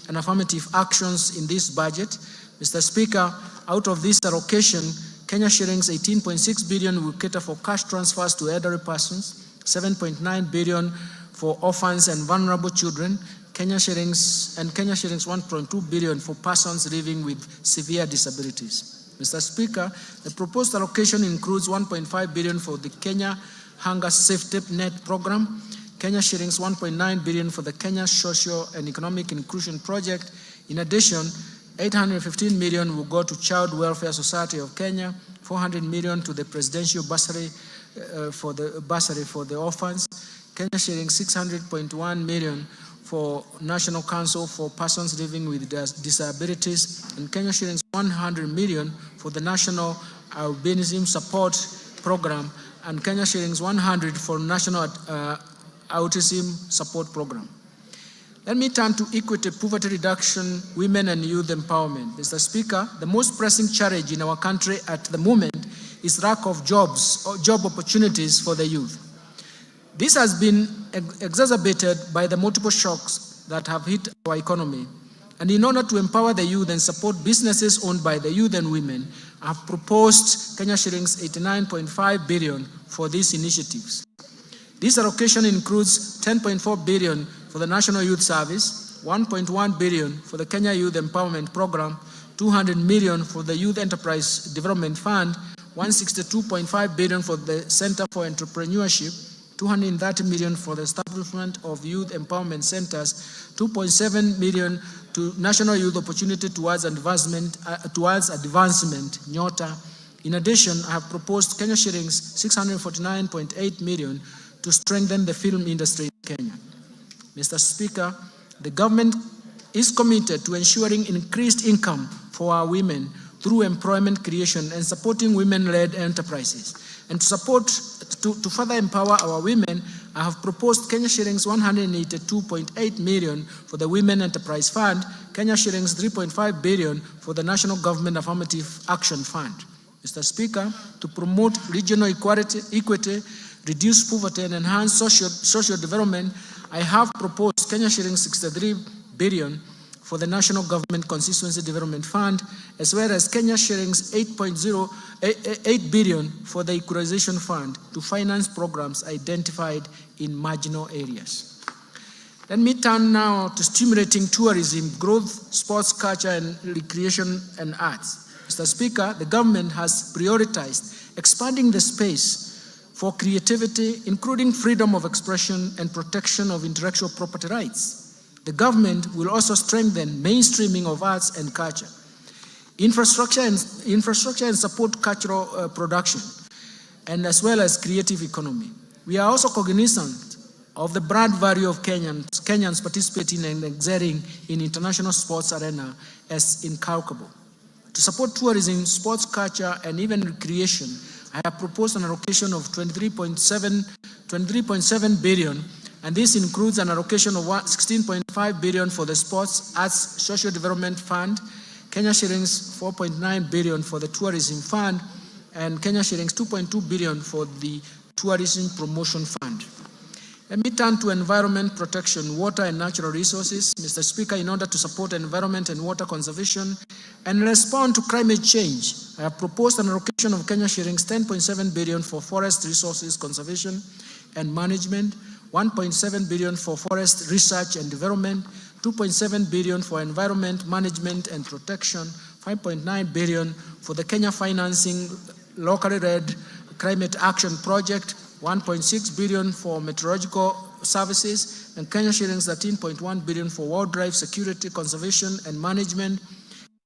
and affirmative actions in this budget. Mr. Speaker, out of this allocation, Kenya shillings 18.6 billion will cater for cash transfers to elderly persons, 7.9 billion for orphans and vulnerable children, Kenya shillings 1.2 billion for persons living with severe disabilities. Mr. Speaker, the proposed allocation includes 1.5 billion for the Kenya Hunger Safety Net Program, Kenya shillings 1.9 billion for the Kenya Social and Economic Inclusion Project. In addition, 815 million will go to Child Welfare Society of Kenya, 400 million to the Presidential Bursary for the orphans, Kenya shillings 600.1 million for National Council for Persons Living with Disabilities, and Kenya shillings 100 million for the National Albinism Support Program, and Kenya shillings 100 for National Autism Support Program. Let me turn to equity, poverty reduction, women and youth empowerment. Mr. Speaker, the most pressing challenge in our country at the moment is lack of jobs or job opportunities for the youth. This has been exacerbated by the multiple shocks that have hit our economy. And in order to empower the youth and support businesses owned by the youth and women, I have proposed Kenya shillings 89.5 billion for these initiatives. This allocation includes 10.4 billion for the National Youth Service, 1.1 billion for the Kenya Youth Empowerment Program, 200 million for the Youth Enterprise Development Fund, 162.5 billion for the Center for Entrepreneurship, 230 million for the establishment of youth empowerment centers, 2.7 million to National Youth Opportunity Towards Advancement, NYOTA. In addition, I have proposed Kenya shillings 649.8 million to strengthen the film industry in Kenya. Mr. Speaker, the government is committed to ensuring increased income for our women through employment creation and supporting women-led enterprises. And to further empower our women, I have proposed Kenya shillings 182.8 million for the Women Enterprise Fund, Kenya shillings 3.5 billion for the National Government Affirmative Action Fund. Mr. Speaker, to promote regional equity, reduce poverty, and enhance social development, I have proposed Kenya shillings 63 billion for the National Government Constituency Development Fund, as well as Kenya shillings 8 billion for the Equalization Fund to finance programs identified in marginal areas. Let me turn now to stimulating tourism, growth, sports, culture, and recreation and arts. Mr. Speaker, the government has prioritized expanding the space for creativity, including freedom of expression and protection of intellectual property rights. The government will also strengthen mainstreaming of arts and culture, infrastructure and support cultural production, and as well as creative economy. We are also cognizant of the brand value of Kenyans participating and excelling in international sports arena as incalculable. To support tourism, sports, culture, and even recreation, I have proposed an allocation of 23.7 billion, and this includes an allocation of 16.5 billion for the Sports, Arts, Social Development Fund, Kenya shillings 4.9 billion for the Tourism Fund, and Kenya shillings 2.2 billion for the Tourism Promotion Fund. Let me turn to environment protection, water and natural resources. Mr. Speaker, in order to support environment and water conservation and respond to climate change, I have proposed an allocation of Kenya shillings 10.7 billion for forest resources conservation and management, 1.7 billion for forest research and development, 2.7 billion for environment management and protection, 5.9 billion for the Kenya Financing Locally Led Climate Action Project, 1.6 billion for meteorological services, and Kenya shillings 13.1 billion for wildlife security, conservation, and management.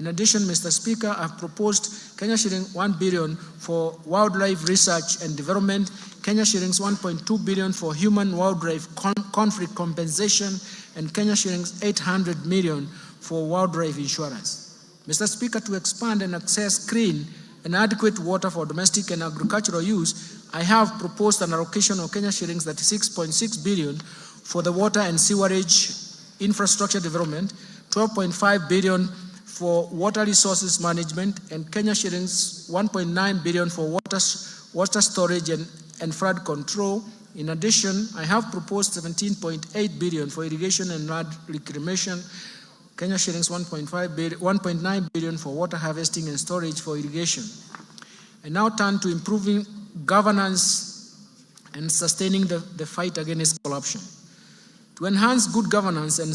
In addition, Mr. Speaker, I have proposed Kenya shillings 1 billion for wildlife research and development, Kenya shillings 1.2 billion for human-wildlife conflict compensation, and Kenya shillings 800 million for wildlife insurance. Mr. Speaker, to expand and access clean and adequate water for domestic and agricultural use, I have proposed an allocation of Kenya shillings 36.6 billion for the water and sewerage infrastructure development, 12.5 billion for water resources management, and Kenya shillings 1.9 billion for water storage and flood control. In addition, I have proposed 17.8 billion for irrigation and reclamation, Kenya shillings 1.9 billion for water harvesting and storage for irrigation. I now turn to improving governance and sustaining the fight against corruption. To enhance good governance and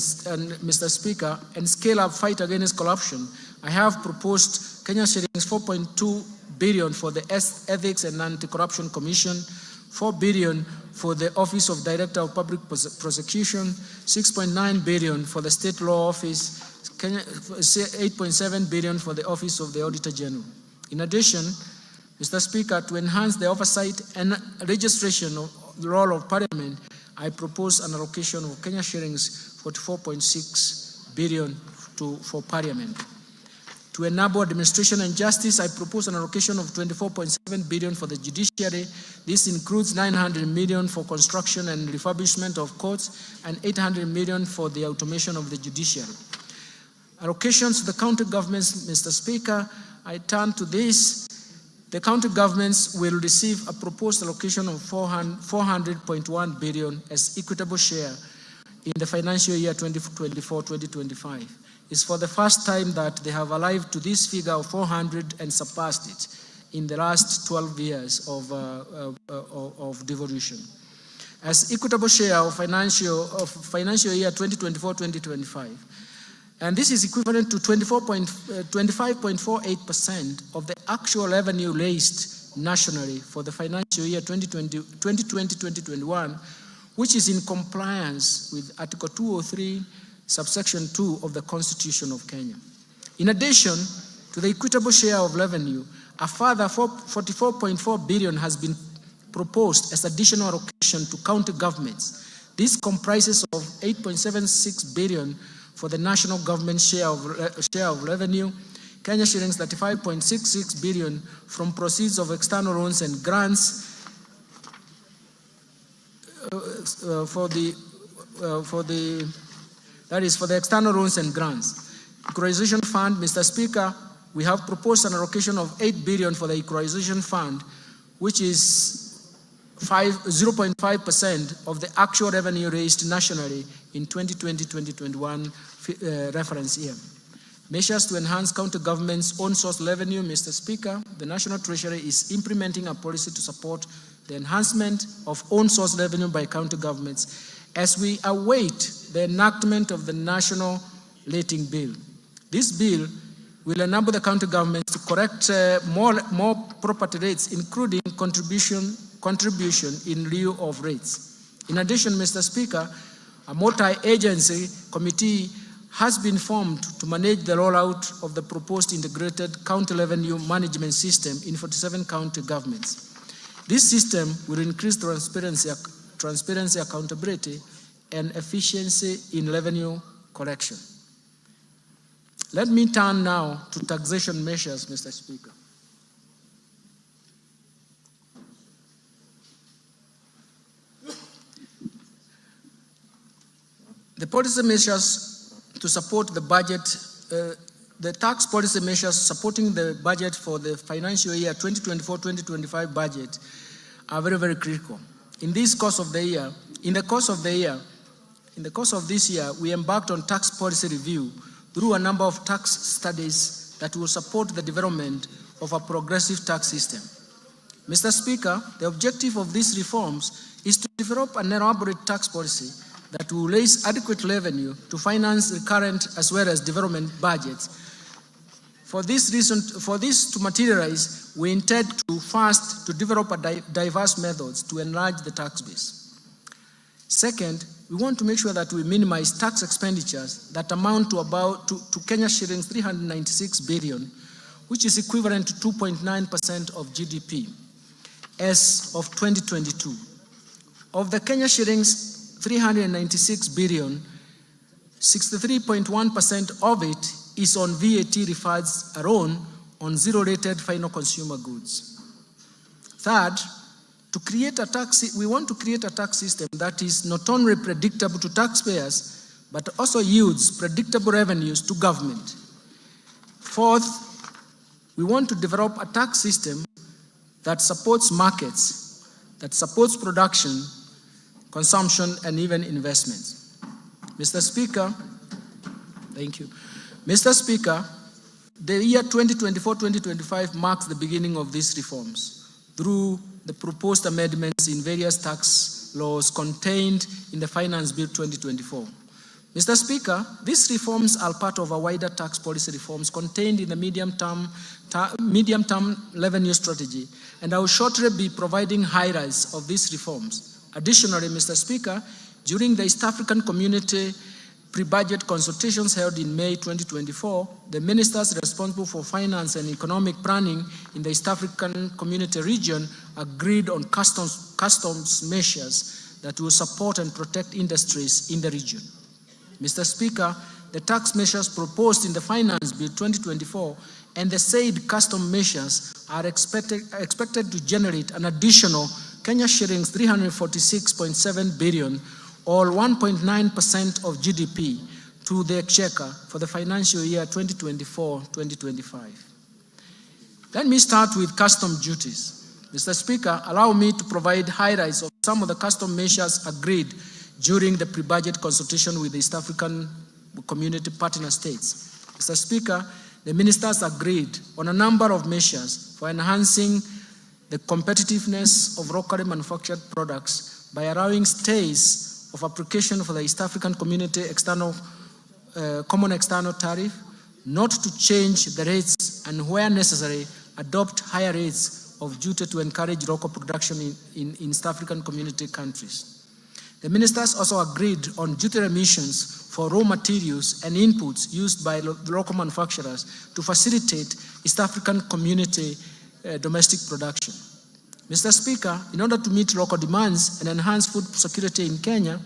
Mr. Speaker, and scale up fight against corruption, I have proposed Kenya shillings 4.2 billion for the Ethics and Anti-Corruption Commission, 4 billion for the Office of Director of Public Prosecution, 6.9 billion for the State Law Office, 8.7 billion for the Office of the Auditor General. In addition, Mr. Speaker, to enhance the oversight and registration of the role of Parliament, I propose an allocation of Kenya shillings 44.6 billion for Parliament. To enable administration and justice, I propose an allocation of 24.7 billion for the judiciary. This includes 900 million for construction and refurbishment of courts and 800 million for the automation of the judiciary. Allocations to the county governments, Mr. Speaker, I turn to this. The county governments will receive a proposed allocation of 400.1 billion as equitable share in the financial year 2024-2025. It's for the first time that they have arrived to this figure of 400 and surpassed it in the last 12 years of devolution. As equitable share of financial year 2024-2025. And this is equivalent to 25.48% of the actual revenue raised nationally for the financial year 2020-2021, which is in compliance with Article 203, subsection 2 of the Constitution of Kenya. In addition to the equitable share of revenue, a further 44.4 billion has been proposed as additional allocation to county governments. This comprises of 8.76 billion for the national government share of revenue, Kenya shillings 35.66 billion from proceeds of external loans and grants for the external loans and grants. Equalization Fund, Mr. Speaker, we have proposed an allocation of 8 billion for the Equalization Fund, which is 0.5% of the actual revenue raised nationally in 2020-2021 reference year. Measures to enhance county government's own source revenue, Mr. Speaker, the National Treasury is implementing a policy to support the enhancement of own source revenue by county governments as we await the enactment of the National Rating Bill. This bill will enable the county governments to correct more property rates, including contribution in lieu of rates. In addition, Mr. Speaker, a multi-agency committee has been formed to manage the rollout of the proposed integrated county revenue management system in 47 county governments. This system will increase transparency, accountability, and efficiency in revenue collection. Let me turn now to taxation measures, Mr. Speaker. The policy measures to support the budget, the tax policy measures supporting the budget for the financial year 2024-2025 budget are very, very critical. In the course of this year, we embarked on tax policy review through a number of tax studies that will support the development of a progressive tax system. Mr. Speaker, the objective of these reforms is to develop an elaborate tax policy that will raise adequate revenue to finance recurrent as well as development budgets. For this to materialize, we intend to first to develop diverse methods to enlarge the tax base. Second, we want to make sure that we minimize tax expenditures that amount to to Kenya shillings 396 billion, which is equivalent to 2.9% of GDP as of 2022. Of the Kenya shillings 396 billion, 63.1% of it is on VAT refunds alone on zero-rated final consumer goods. Third, we want to create a tax system that is not only predictable to taxpayers, but also yields predictable revenues to government. Fourth, we want to develop a tax system that supports markets, that supports production, consumption, and even investments. Mr. Speaker, thank you. Mr. Speaker, the year 2024-2025 marks the beginning of these reforms through the proposed amendments in various tax laws contained in the Finance Bill 2024. Mr. Speaker, these reforms are part of a wider tax policy reforms contained in the medium-term revenue strategy, and I will shortly be providing highlights of these reforms. Additionally, Mr. Speaker, during the East African Community pre-budget consultations held in May 2024, the ministers responsible for finance and economic planning in the East African Community region agreed on customs measures that will support and protect industries in the region. Mr. Speaker, the tax measures proposed in the Finance Bill 2024 and the said custom measures are expected to generate an additional Kenya shillings 346.7 billion or 1.9% of GDP to the exchequer for the financial year 2024-2025. Let me start with custom duties. Mr. Speaker, allow me to provide highlights of some of the custom measures agreed during the pre-budget consultation with the East African Community partner states. Mr. Speaker, the ministers agreed on a number of measures for enhancing the competitiveness of locally manufactured products by allowing stays of application for the East African Community Common External Tariff, not to change the rates, and where necessary, adopt higher rates of duty to encourage local production in East African Community countries. The ministers also agreed on duty remissions for raw materials and inputs used by local manufacturers to facilitate East African Community domestic production. Mr. Speaker, in order to meet local demands and enhance food security in Kenya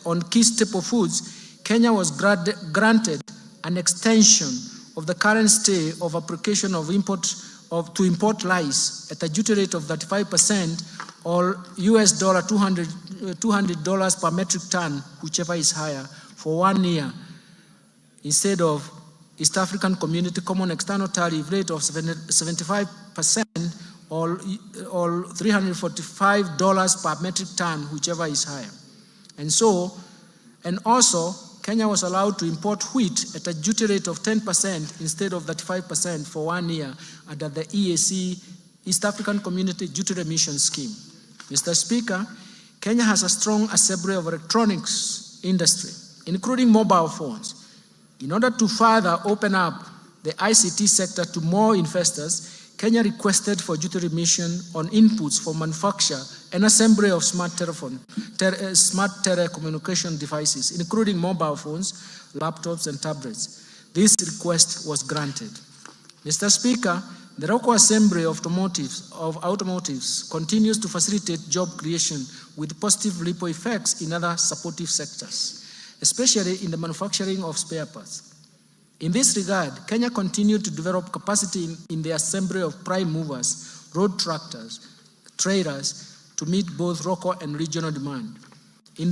on key staple foods, Kenya was granted an extension of the current stay of application to import rice at a duty rate of 35% or $200 per metric ton, whichever is higher, for 1 year, instead of East African Community Common External Tariff rate of 75% or $345 per metric ton, whichever is higher. And also, Kenya was allowed to import wheat at a duty rate of 10% instead of 35% for 1 year under the EAC, East African Community Duty Remission Scheme. Mr. Speaker, Kenya has a strong assembly of electronics industry, including mobile phones. In order to further open up the ICT sector to more investors, Kenya requested for duty remission on inputs for manufacture and assembly of smart telecommunication devices, including mobile phones, laptops, and tablets. This request was granted. Mr. Speaker, the local assembly of automotives continues to facilitate job creation with positive ripple effects in other supportive sectors, especially in the manufacturing of spare parts. In this regard, Kenya continued to develop capacity in the assembly of prime movers, road tractors, trailers, to meet both local and regional demand. In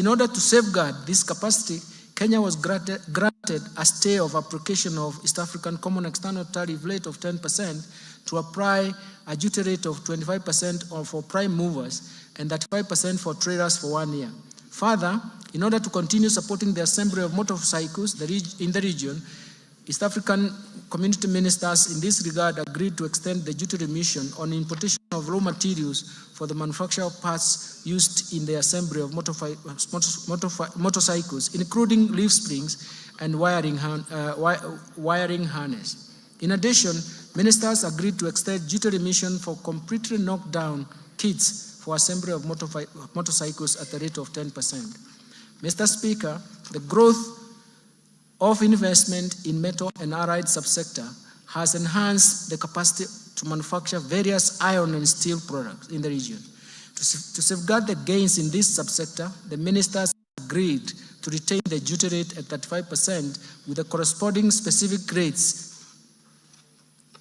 order to safeguard this capacity, Kenya was granted a stay of application of East African Common External Tariff rate of 10% to apply a duty rate of 25% for prime movers and 35% for trailers for 1 year. Further, in order to continue supporting the assembly of motorcycles in the region, East African Community ministers in this regard agreed to extend the duty remission on importation of raw materials for the manufacture of parts used in the assembly of motorcycles, including leaf springs and wiring harness. In addition, ministers agreed to extend duty remission for completely knocked down kits for assembly of motorcycles at the rate of 10%. Mr. Speaker, the growth of investment in metal and allied subsector has enhanced the capacity to manufacture various iron and steel products in the region. To safeguard the gains in this subsector, the ministers agreed to retain the duty rate at 35% with the corresponding specific rates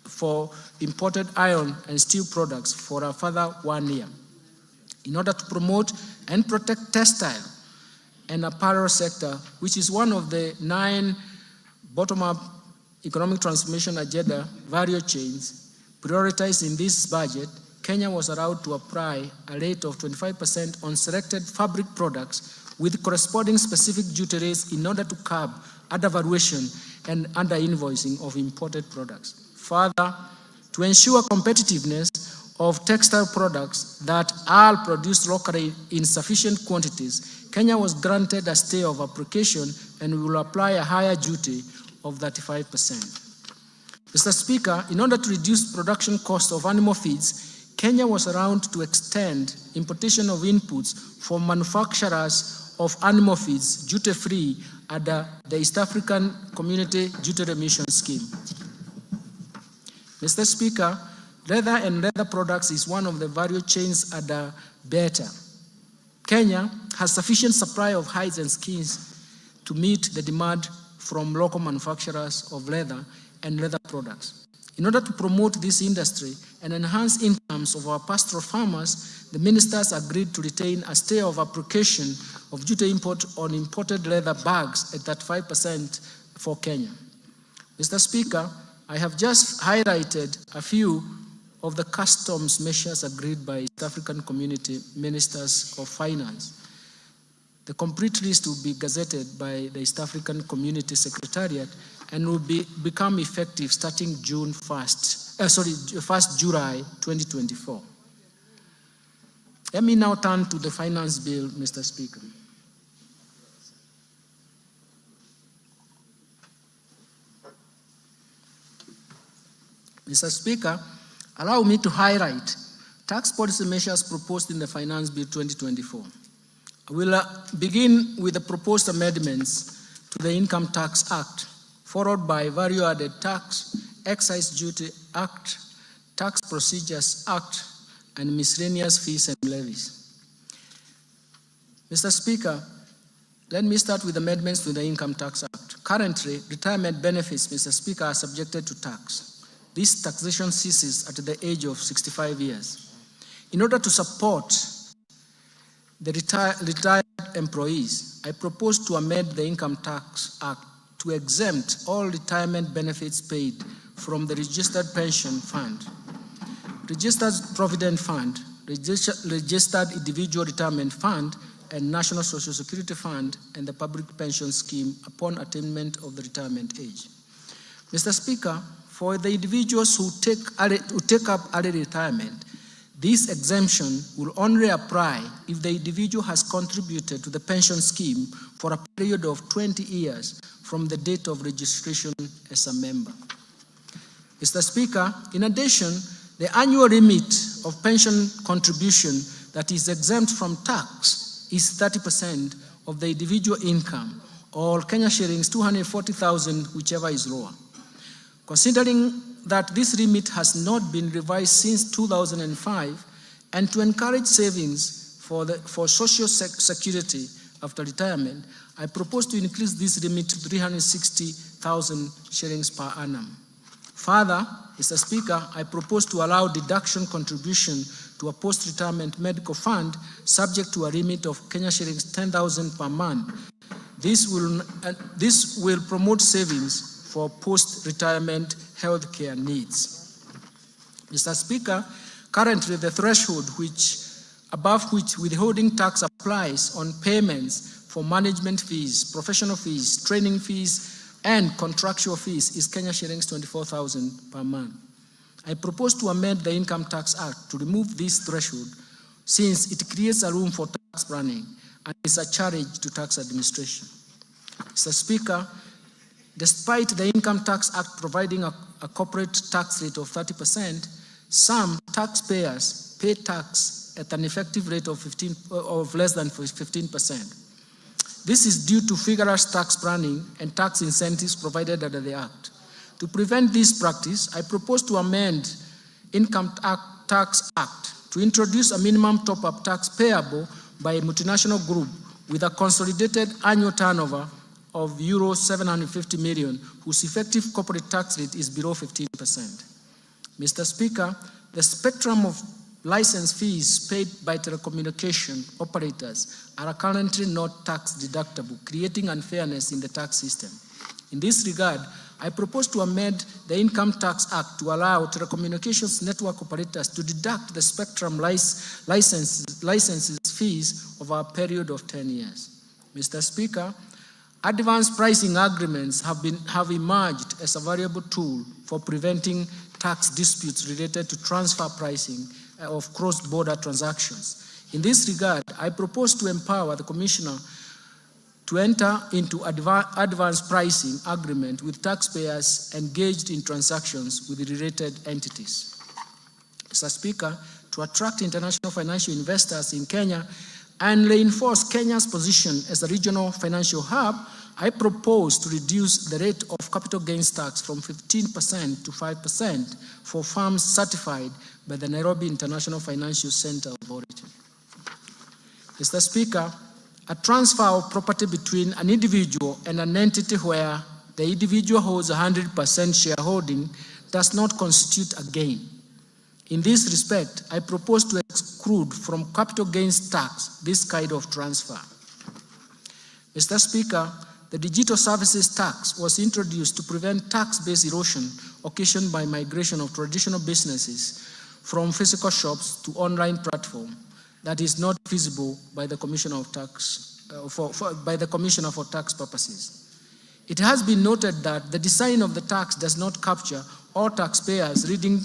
for imported iron and steel products for a further 1 year. In order to promote and protect textile and apparel sector, which is one of the 9 bottom-up economic transformation agenda value chains prioritized in this budget, Kenya was allowed to apply a rate of 25% on selected fabric products with corresponding specific duty rates in order to curb undervaluation and under-invoicing of imported products. Further, to ensure competitiveness of textile products that are produced locally in sufficient quantities, Kenya was granted a stay of application and will apply a higher duty of 35%. Mr. Speaker, in order to reduce production costs of animal feeds, Kenya was allowed to extend importation of inputs for manufacturers of animal feeds duty-free under the East African Community Duty Remission Scheme. Mr. Speaker, leather and leather products is one of the value chains under BETA. Kenya has sufficient supply of hides and skins to meet the demand from local manufacturers of leather and leather products. In order to promote this industry and enhance incomes of our pastoral farmers, the ministers agreed to retain a stay of application of duty import on imported leather bags at 35% for Kenya. Mr. Speaker, I have just highlighted a few of the customs measures agreed by East African Community Ministers of Finance. The complete list will be gazetted by the East African Community Secretariat and will become effective starting June 1st July 2024. Let me now turn to the finance bill, Mr. Speaker. Mr. Speaker, allow me to highlight tax policy measures proposed in the Finance Bill 2024. I will begin with the proposed amendments to the Income Tax Act, followed by Value Added Tax, Excise Duty Act, Tax Procedures Act, and miscellaneous fees and levies. Mr. Speaker, let me start with amendments to the Income Tax Act. Currently, retirement benefits, Mr. Speaker, are subjected to tax. This taxation ceases at the age of 65 years. In order to support the retired employees, I propose to amend the Income Tax Act to exempt all retirement benefits paid from the Registered Pension Fund, Registered Provident Fund, Registered Individual Retirement Fund, and National Social Security Fund and the Public Pension Scheme upon attainment of the retirement age. Mr. Speaker, for the individuals who take up early retirement, this exemption will only apply if the individual has contributed to the pension scheme for a period of 20 years from the date of registration as a member. Mr. Speaker, in addition, the annual limit of pension contribution that is exempt from tax is 30% of the individual income, or Kenya shillings 240,000, whichever is lower. Considering that this limit has not been revised since 2005, and to encourage savings for social security after retirement, I propose to increase this limit to 360,000 shillings per annum. Further, Mr. Speaker, I propose to allow deduction contribution to a post-retirement medical fund subject to a limit of Kenya shillings 10,000 per month. This will promote savings for post-retirement healthcare needs. Mr. Speaker, currently the threshold above which withholding tax applies on payments for management fees, professional fees, training fees, and contractual fees is Kenya shillings 24,000 per month. I propose to amend the Income Tax Act to remove this threshold since it creates a room for tax planning and is a challenge to tax administration. Mr. Speaker, despite the Income Tax Act providing a corporate tax rate of 30%, some taxpayers pay tax at an effective rate of less than 15%. This is due to vigorous tax planning and tax incentives provided under the Act. To prevent this practice, I propose to amend Income Tax Act to introduce a minimum top-up tax payable by a multinational group with a consolidated annual turnover of euro 750 million, whose effective corporate tax rate is below 15%. Mr. Speaker, the spectrum of license fees paid by telecommunication operators are currently not tax deductible, creating unfairness in the tax system. In this regard, I propose to amend the Income Tax Act to allow telecommunications network operators to deduct the spectrum licenses fees over a period of 10 years. Mr. Speaker, advanced pricing agreements have emerged as a valuable tool for preventing tax disputes related to transfer pricing of cross-border transactions. In this regard, I propose to empower the Commissioner to enter into advanced pricing agreement with taxpayers engaged in transactions with related entities. Mr. Speaker, to attract international financial investors in Kenya and reinforce Kenya's position as a regional financial hub, I propose to reduce the rate of capital gains tax from 15% to 5% for firms certified by the Nairobi International Financial Center Authority. Mr. Speaker, a transfer of property between an individual and an entity where the individual holds 100% shareholding does not constitute a gain. In this respect, I propose to exclude from capital gains tax this kind of transfer. Mr. Speaker, the Digital Services Tax was introduced to prevent tax-based erosion occasioned by migration of traditional businesses from physical shops to online platform that is not feasible by the Commissioner of Tax by the Commissioner for Tax purposes. It has been noted that the design of the tax does not capture all taxpayers, leading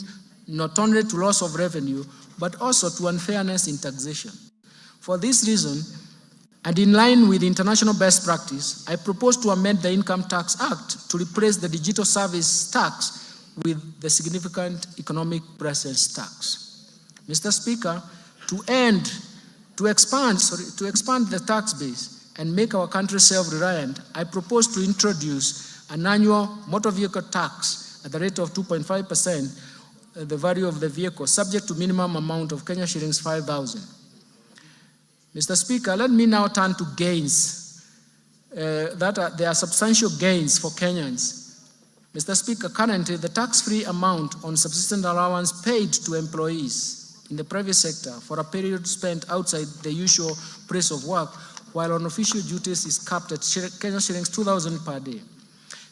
not only to loss of revenue, but also to unfairness in taxation. For this reason, and in line with international best practice, I propose to amend the Income Tax Act to replace the Digital Service Tax with the Significant Economic Presence Tax. Mr. Speaker, to expand the tax base and make our country self-reliant, I propose to introduce an annual motor vehicle tax at the rate of 2.5%, the value of the vehicle, subject to minimum amount of Kenya shillings 5,000. Mr. Speaker, let me now turn to gains. There are substantial gains for Kenyans. Mr. Speaker, currently the tax-free amount on subsistence allowance paid to employees in the private sector for a period spent outside the usual place of work while on official duties is capped at Kenya shillings 2,000 per day.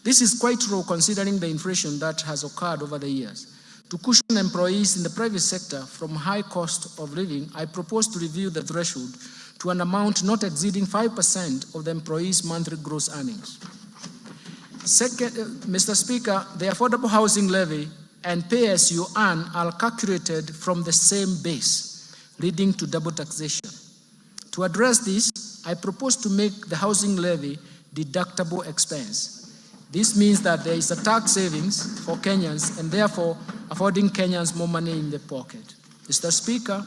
This is quite low considering the inflation that has occurred over the years. To cushion employees in the private sector from high cost of living, I propose to review the threshold to an amount not exceeding 5% of the employee's monthly gross earnings. Second, Mr. Speaker, the affordable housing levy and pay as you earn are calculated from the same base, leading to double taxation. To address this, I propose to make the housing levy deductible expense. This means that there is a tax savings for Kenyans and therefore affording Kenyans more money in their pocket. Mr. Speaker,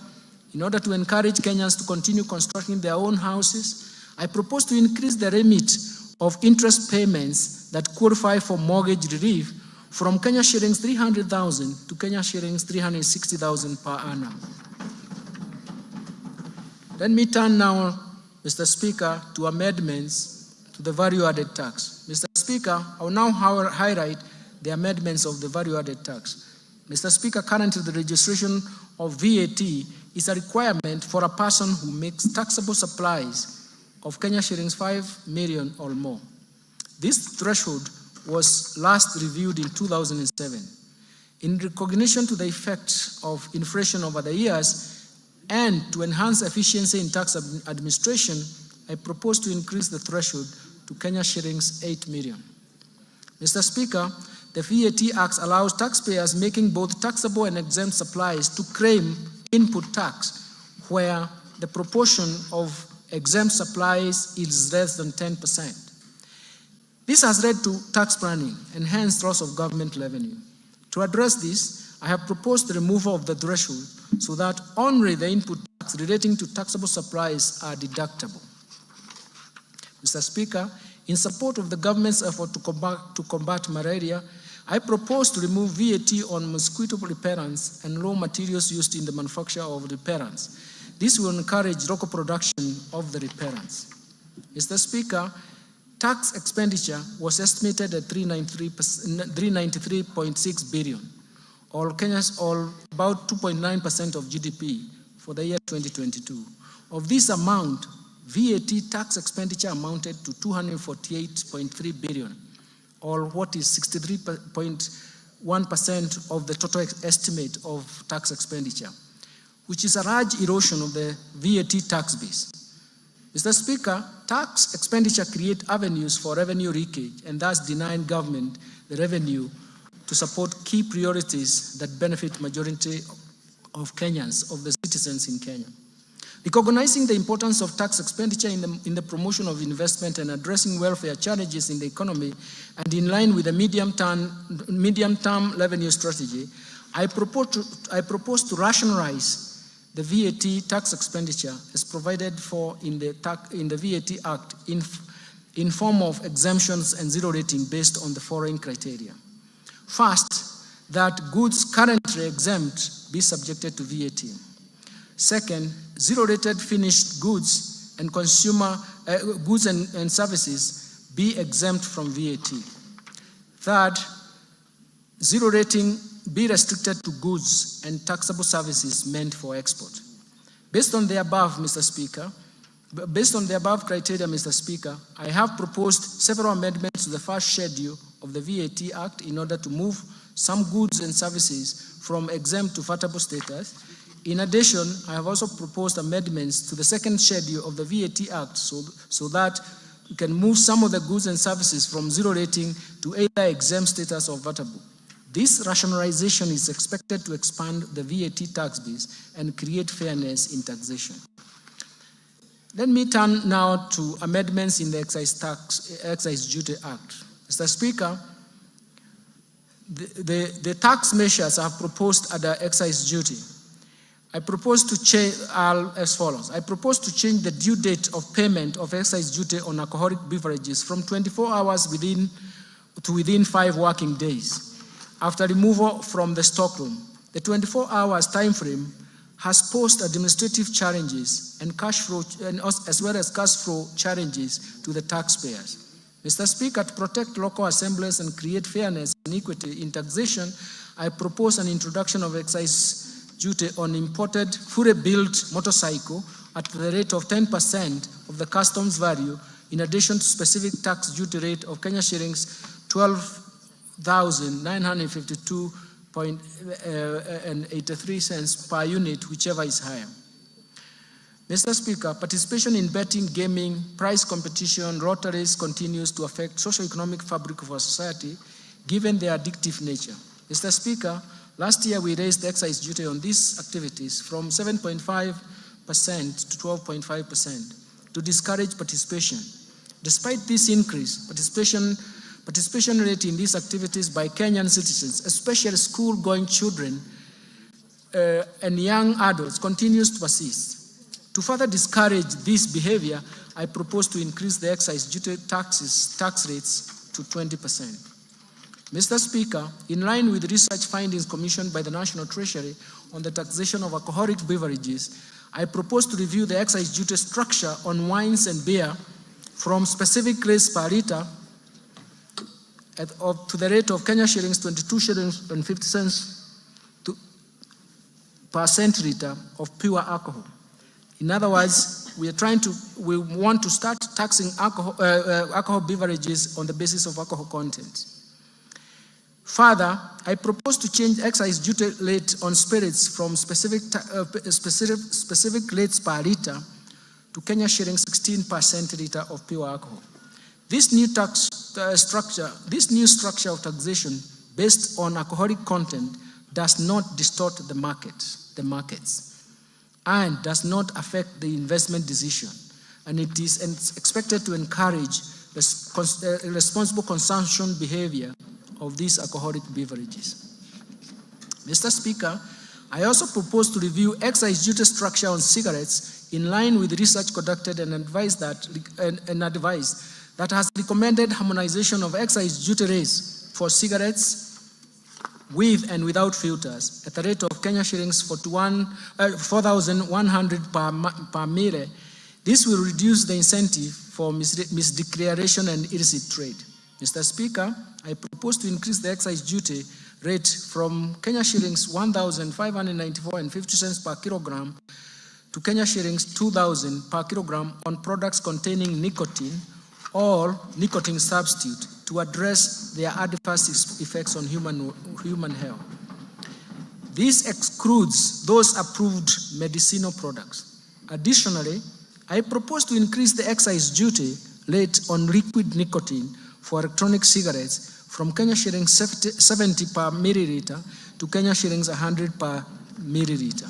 in order to encourage Kenyans to continue constructing their own houses, I propose to increase the limit of interest payments that qualify for mortgage relief from Kenya shillings 300,000 to Kenya shillings 360,000 per annum. Let me turn now, Mr. Speaker, to amendments to the value-added tax. Mr. Speaker, I will now highlight the amendments of the value-added tax. Mr. Speaker, currently the registration of VAT is a requirement for a person who makes taxable supplies of Kenya shillings 5 million or more. This threshold was last reviewed in 2007. In recognition to the effects of inflation over the years and to enhance efficiency in tax administration, I propose to increase the threshold to Kenya shillings 8 million. Mr. Speaker, the VAT Act allows taxpayers making both taxable and exempt supplies to claim input tax where the proportion of exempt supplies is less than 10%. This has led to tax planning and hence loss of government revenue. To address this, I have proposed the removal of the threshold so that only the input tax relating to taxable supplies are deductible. Mr. Speaker, in support of the government's effort to combat malaria, I propose to remove VAT on mosquito repellents and raw materials used in the manufacture of repellents. This will encourage local production of the repellents. Mr. Speaker, tax expenditure was estimated at 393.6 billion, or about 2.9% of GDP for the year 2022. Of this amount, VAT tax expenditure amounted to 248.3 billion, or what is 63.1% of the total estimate of tax expenditure, which is a large erosion of the VAT tax base. Mr. Speaker, tax expenditure creates avenues for revenue leakage and thus denying government the revenue to support key priorities that benefit majority of Kenyans, of the citizens in Kenya. Recognizing the importance of tax expenditure in the promotion of investment and addressing welfare challenges in the economy, and in line with the medium-term revenue strategy, I propose to rationalize the VAT tax expenditure as provided for in the VAT Act in form of exemptions and zero rating based on the following criteria. First, that goods currently exempt be subjected to VAT. Second, zero-rated finished goods and consumer goods and services be exempt from VAT. Third, zero rating be restricted to goods and taxable services meant for export. Based on the above, Mr. Speaker, Mr. Speaker, I have proposed several amendments to the first schedule of the VAT Act in order to move some goods and services from exempt to vatable status. In addition, I have also proposed amendments to the second schedule of the VAT Act so that we can move some of the goods and services from zero rating to either exempt status or vatable. This rationalization is expected to expand the VAT tax base and create fairness in taxation. Let me turn now to amendments in the Excise Duty Act. Mr. Speaker, the tax measures I have proposed under excise duty, I propose to change as follows. I propose to change the due date of payment of excise duty on alcoholic beverages from 24 hours within 5 working days after removal from the stockroom. The 24 hours time frame has posed administrative challenges and cash flow, as well as cash flow challenges to the taxpayers. Mr. Speaker, to protect local assemblies and create fairness and equity in taxation, I propose an introduction of excise duty on imported fully built motorcycle at the rate of 10% of the customs value, in addition to specific tax duty rate of Kenya shillings 12,952.83 cents per unit, whichever is higher. Mr. Speaker, participation in betting, gaming, prize competition, lotteries continues to affect socio-economic fabric of our society, given their addictive nature. Mr. Speaker, last year we raised the excise duty on these activities from 7.5% to 12.5% to discourage participation. Despite this increase, participation rate in these activities by Kenyan citizens, especially school-going children and young adults, continues to persist. To further discourage this behavior, I propose to increase the excise duty tax rates to 20%. Mr. Speaker, in line with research findings commissioned by the National Treasury on the taxation of alcoholic beverages, I propose to review the excise duty structure on wines and beer from specific rates per litre to the rate of Kenya shillings 22 shillings and 50 cents per centiliter of pure alcohol. In other words, we want to start taxing alcohol beverages on the basis of alcohol content. Further, I propose to change excise duty rate on spirits from specific rates per litre to Kenya shilling 16 per centiliter of pure alcohol. This new structure of taxation based on alcoholic content does not distort the markets, and does not affect the investment decision, and it is expected to encourage responsible consumption behavior of these alcoholic beverages. Mr. Speaker, I also propose to review excise duty structure on cigarettes in line with research conducted and advised that has recommended harmonization of excise duty rates for cigarettes with and without filters at the rate of Kenya shillings 4,100 per mile. This will reduce the incentive for misdeclaration and illicit trade. Mr. Speaker, I propose to increase the excise duty rate from Kenya shillings 1,594.50 cents per kilogram to Kenya shillings 2,000 per kilogram on products containing nicotine or nicotine substitute to address their adverse effects on human health. This excludes those approved medicinal products. Additionally, I propose to increase the excise duty rate on liquid nicotine for electronic cigarettes from Kenya shillings 70 per milliliter to Kenya shillings 100 per milliliter.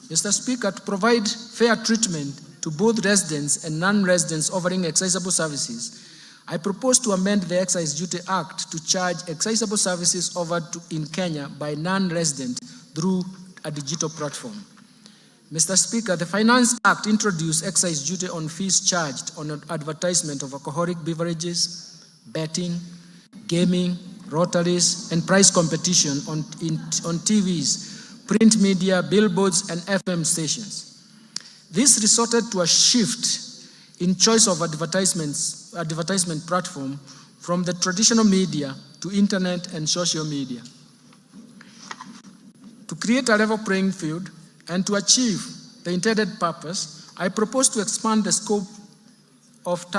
Mr. Speaker, to provide fair treatment to both residents and non-residents offering excisable services, I propose to amend the Excise Duty Act to charge excisable services offered in Kenya by non-residents through a digital platform. Mr. Speaker, the Finance Act introduced excise duty on fees charged on advertisement of alcoholic beverages, betting, gaming, rotaries, and prize competition on TVs, print media, billboards, and FM stations. This resulted to a shift in choice of advertisement platform from the traditional media to internet and social media. To create a level playing field and to achieve the intended purpose, I propose to expand the scope of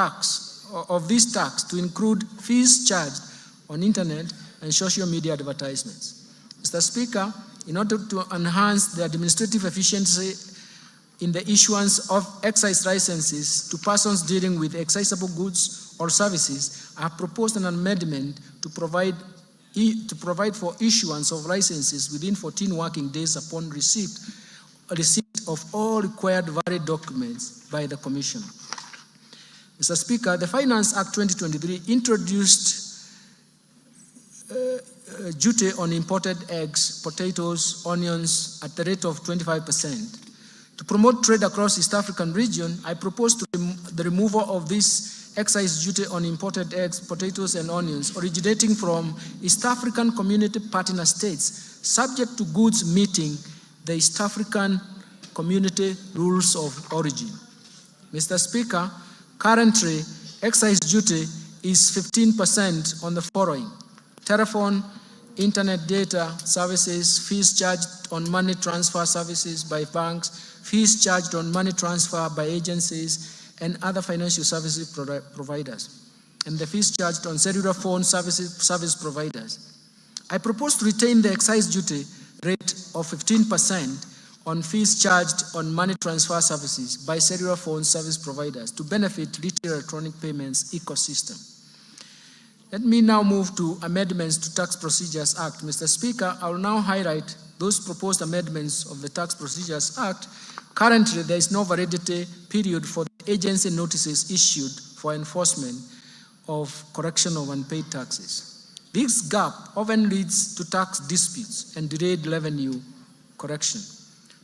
this tax to include fees charged on internet and social media advertisements. Mr. Speaker, in order to enhance the administrative efficiency in the issuance of excise licenses to persons dealing with excisable goods or services, I have proposed an amendment to provide for issuance of licenses within 14 working days upon receipt of all required valid documents by the Commissioner. Mr. Speaker, the Finance Act 2023 introduced duty on imported eggs, potatoes, onions at the rate of 25%. To promote trade across East African region, I propose the removal of this excise duty on imported eggs, potatoes, and onions originating from East African Community Partner States, subject to goods meeting the East African Community Rules of Origin. Mr. Speaker, currently, excise duty is 15% on the following: telephone, internet data services, fees charged on money transfer services by banks, fees charged on money transfer by agencies and other financial services providers, and the fees charged on cellular phone service providers. I propose to retain the excise duty rate of 15% on fees charged on money transfer services by cellular phone service providers to benefit retail electronic payments ecosystem. Let me now move to amendments to Tax Procedures Act. Mr. Speaker, I will now highlight those proposed amendments of the Tax Procedures Act. Currently, there is no validity period for the agency notices issued for enforcement of correction of unpaid taxes. This gap often leads to tax disputes and delayed revenue correction.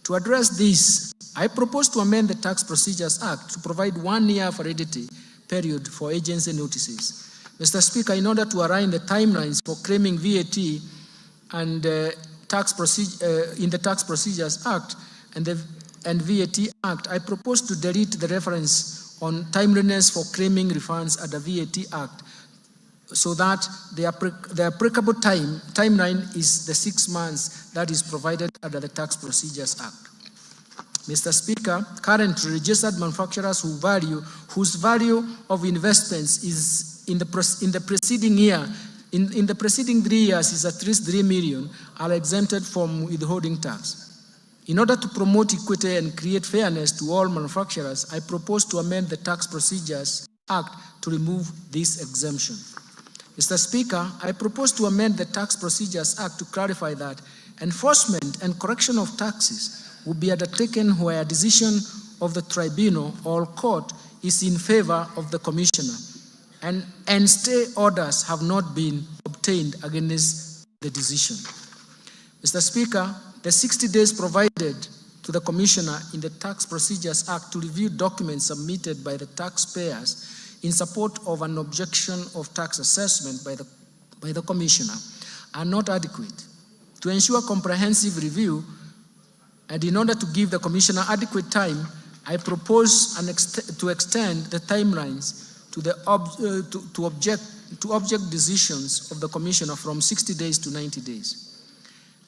To address this, I propose to amend the Tax Procedures Act to provide 1 year validity period for agency notices. Mr. Speaker, in order to align the timelines for claiming VAT and in the Tax Procedures Act and VAT Act, I propose to delete the reference on timeliness for claiming refunds at the VAT Act, so that the applicable timeline is the 6 months that is provided under the Tax Procedures Act. Mr. Speaker, currently registered manufacturers whose value of investments is in the preceding year, in the preceding 3 years is at least 3 million, are exempted from withholding tax. In order to promote equity and create fairness to all manufacturers, I propose to amend the Tax Procedures Act to remove this exemption. Mr. Speaker, I propose to amend the Tax Procedures Act to clarify that enforcement and correction of taxes will be undertaken where a decision of the tribunal or court is in favor of the Commissioner, and stay orders have not been obtained against the decision. Mr. Speaker, the 60 days provided to the Commissioner in the Tax Procedures Act to review documents submitted by the taxpayers in support of an objection of tax assessment by the Commissioner are not adequate. To ensure comprehensive review, and in order to give the Commissioner adequate time, I propose to extend the timelines to object decisions of the Commissioner from 60 days to 90 days.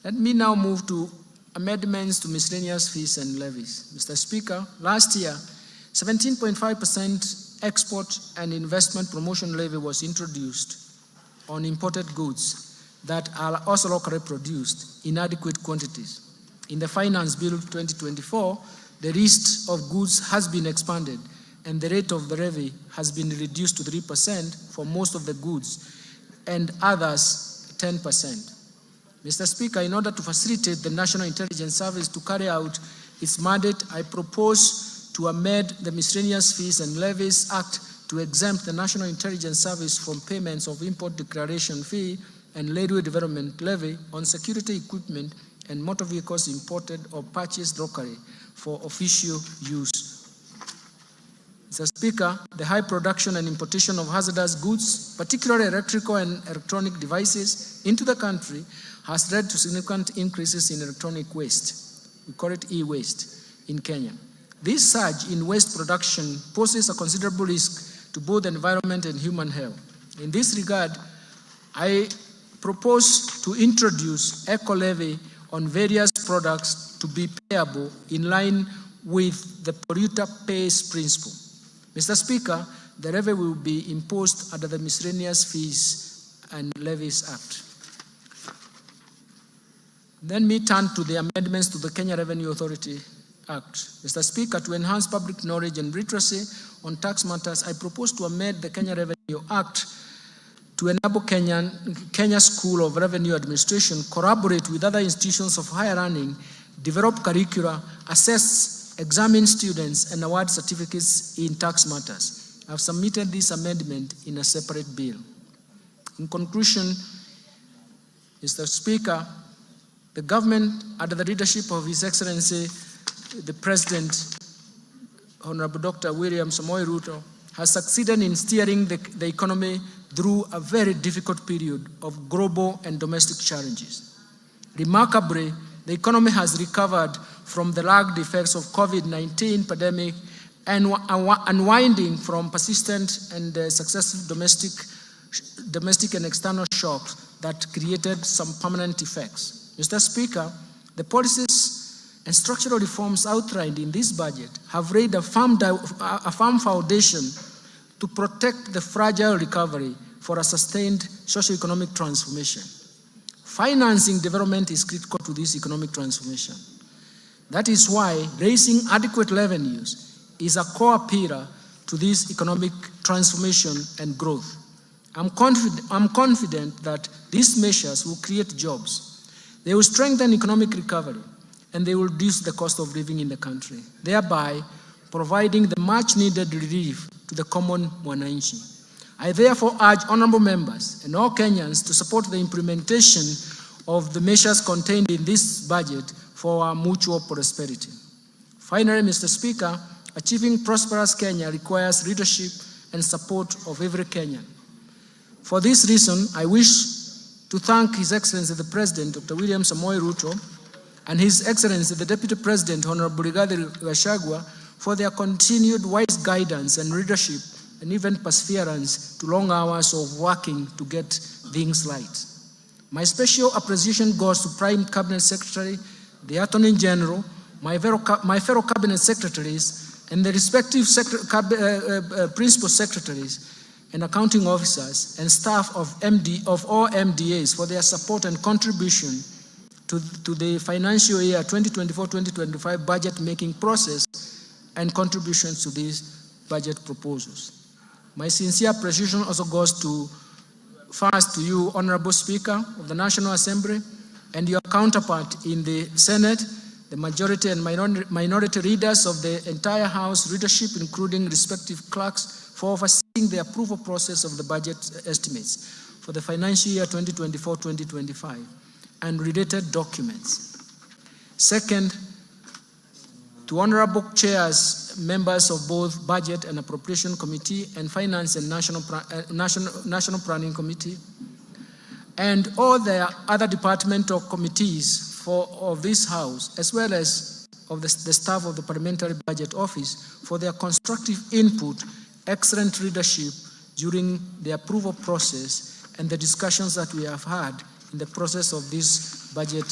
Let me now move to amendments to miscellaneous fees and levies. Mr. Speaker, last year, 17.5% export and investment promotion levy was introduced on imported goods that are also locally produced in adequate quantities. In the Finance Bill 2024, the list of goods has been expanded and the rate of the levy has been reduced to 3% for most of the goods and others 10%. Mr. Speaker, in order to facilitate the National Intelligence Service to carry out its mandate, I propose to amend the Miscellaneous Fees and Levies Act to exempt the National Intelligence Service from payments of import declaration fee and railway development levy on security equipment and motor vehicles imported or purchased locally for official use. Mr. Speaker, the high production and importation of hazardous goods, particularly electrical and electronic devices, into the country has led to significant increases in electronic waste. We call it e-waste in Kenya. This surge in waste production poses a considerable risk to both the environment and human health. In this regard, I propose to introduce eco-levy on various products to be payable in line with the polluter pays principle. Mr. Speaker, the levy will be imposed under the Miscellaneous Fees and Levies Act. Let me turn to the amendments to the Kenya Revenue Authority Act. Mr. Speaker, to enhance public knowledge and literacy on tax matters, I propose to amend the Kenya Revenue Act to enable Kenya School of Revenue Administration collaborate with other institutions of higher learning, develop curricula, assess, examine students, and award certificates in tax matters. I have submitted this amendment in a separate bill. In conclusion, Mr. Speaker, the government, under the leadership of His Excellency, the President, Honorable Dr. William Samoei Ruto, has succeeded in steering the economy through a very difficult period of global and domestic challenges. Remarkably, the economy has recovered from the lagged effects of COVID-19 pandemic and unwinding from persistent and successive domestic and external shocks that created some permanent effects. Mr. Speaker, the policies and structural reforms outlined in this budget have laid a firm foundation to protect the fragile recovery for a sustained socio-economic transformation. Financing development is critical to this economic transformation. That is why raising adequate revenues is a core pillar to this economic transformation and growth. I'm confident that these measures will create jobs. They will strengthen economic recovery, and they will reduce the cost of living in the country, thereby providing the much-needed relief to the common mwananchi. I therefore urge honorable members and all Kenyans to support the implementation of the measures contained in this budget for our mutual prosperity. Finally, Mr. Speaker, achieving prosperous Kenya requires leadership and support of every Kenyan. For this reason, I wish to thank His Excellency the President, Dr. William Samoei Ruto, and His Excellency the Deputy President, Honorable Rigathi Gachagua, for their continued wise guidance and leadership and even perseverance to long hours of working to get things right. My special appreciation goes to Prime Cabinet Secretary, the Attorney General, my fellow Cabinet Secretaries, and the respective Principal Secretaries and accounting officers and staff of all MDAs for their support and contribution to the financial year 2024-2025 budget making process and contributions to these budget proposals. My sincere appreciation also goes first to you, Honorable Speaker of the National Assembly, and your counterpart in the Senate, the majority and minority leaders of the entire House leadership, including respective clerks, for overseeing the approval process of the budget estimates for the financial year 2024-2025 and related documents. Second, to honorable chairs, members of both Budget and Appropriation Committee and Finance and National Planning Committee, and all the other departmental committees of this House, as well as of the staff of the Parliamentary Budget Office for their constructive input, excellent leadership during the approval process and the discussions that we have had in the process of these budget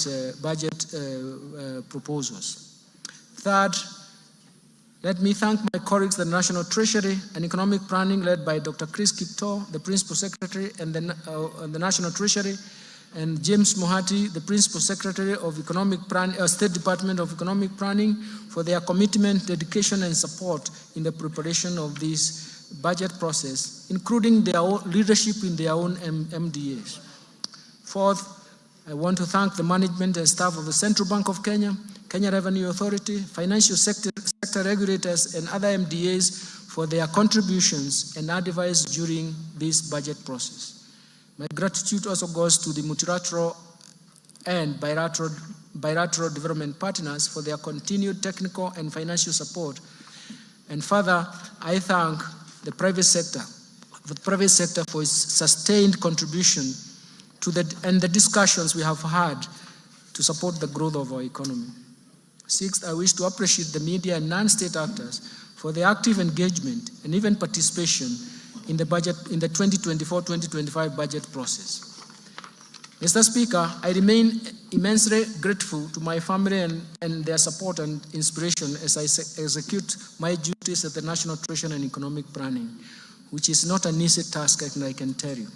proposals. Third, let me thank my colleagues, the National Treasury and Economic Planning, led by Dr. Chris Kipto, the Principal Secretary and the National Treasury, and James Mohati, the Principal Secretary of Economic Planning, State Department of Economic Planning, for their commitment, dedication, and support in the preparation of this budget process, including their own leadership in their own MDAs. Fourth, I want to thank the management and staff of the Central Bank of Kenya, Kenya Revenue Authority, financial sector regulators, and other MDAs for their contributions and advice during this budget process. My gratitude also goes to the multilateral and bilateral development partners for their continued technical and financial support. And further, I thank the private sector for its sustained contribution to the discussions we have had to support the growth of our economy. Sixth, I wish to appreciate the media and non-state actors for their active engagement and even participation in the 2024-2025 budget process. Mr. Speaker, I remain immensely grateful to my family and their support and inspiration as I execute my duties at the National Treasury and Economic Planning, which is not an easy task, I can tell you.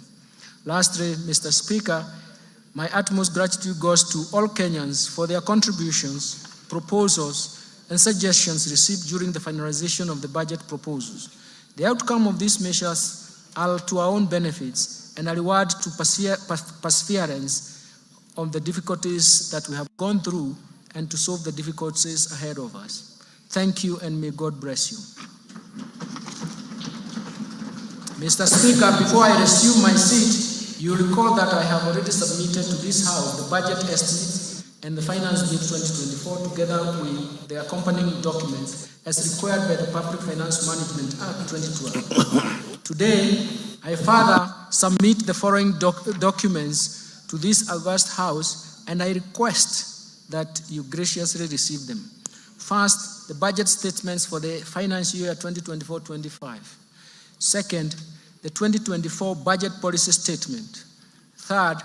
Lastly, Mr. Speaker, my utmost gratitude goes to all Kenyans for their contributions, proposals, and suggestions received during the finalization of the budget proposals. The outcome of these measures are to our own benefits and a reward to perseverance on the difficulties that we have gone through and to solve the difficulties ahead of us. Thank you, and may God bless you. Mr. Speaker, before I resume my seat, you recall that I have already submitted to this House the budget estimates and the Finance Bill 2024 together with the accompanying documents as required by the Public Finance Management Act 2012. Today, I further submit the following documents to this august House, and I request that you graciously receive them. First, the budget statements for the financial year 2024-25. Second, the 2024 budget policy statement. Third,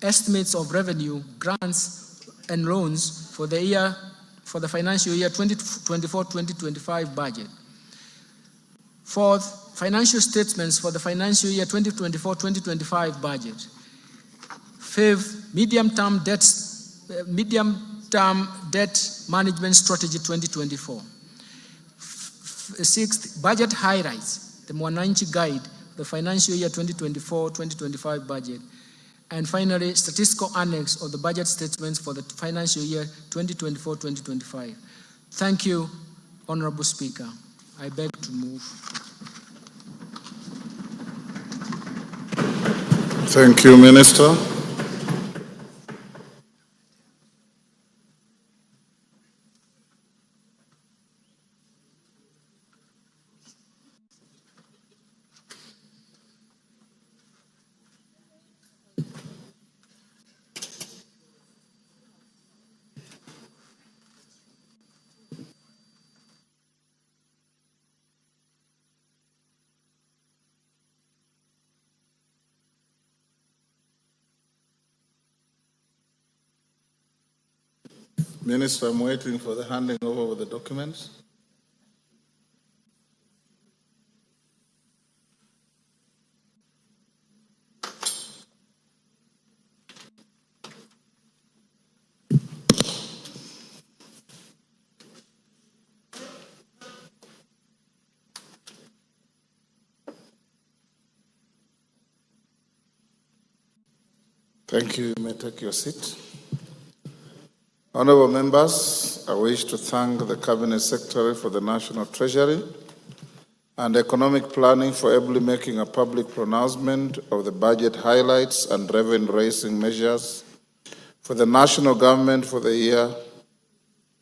estimates of revenue, grants, and loans for the financial year 2024-2025 budget. Fourth, financial statements for the financial year 2024-2025 budget. Fifth, medium-term debt management strategy 2024. Sixth, budget highlights, the Mwananchi Guide, the financial year 2024-2025 budget. And finally, statistical annex of the budget statements for the financial year 2024-2025. Thank you, Honorable Speaker. I beg to move. Thank you, Minister. Minister, I'm waiting for the handing over of the documents. Thank you. You may take your seat. Honorable members, I wish to thank the Cabinet Secretary for the National Treasury and Economic Planning for ably making a public pronouncement of the budget highlights and revenue-raising measures for the national government for the year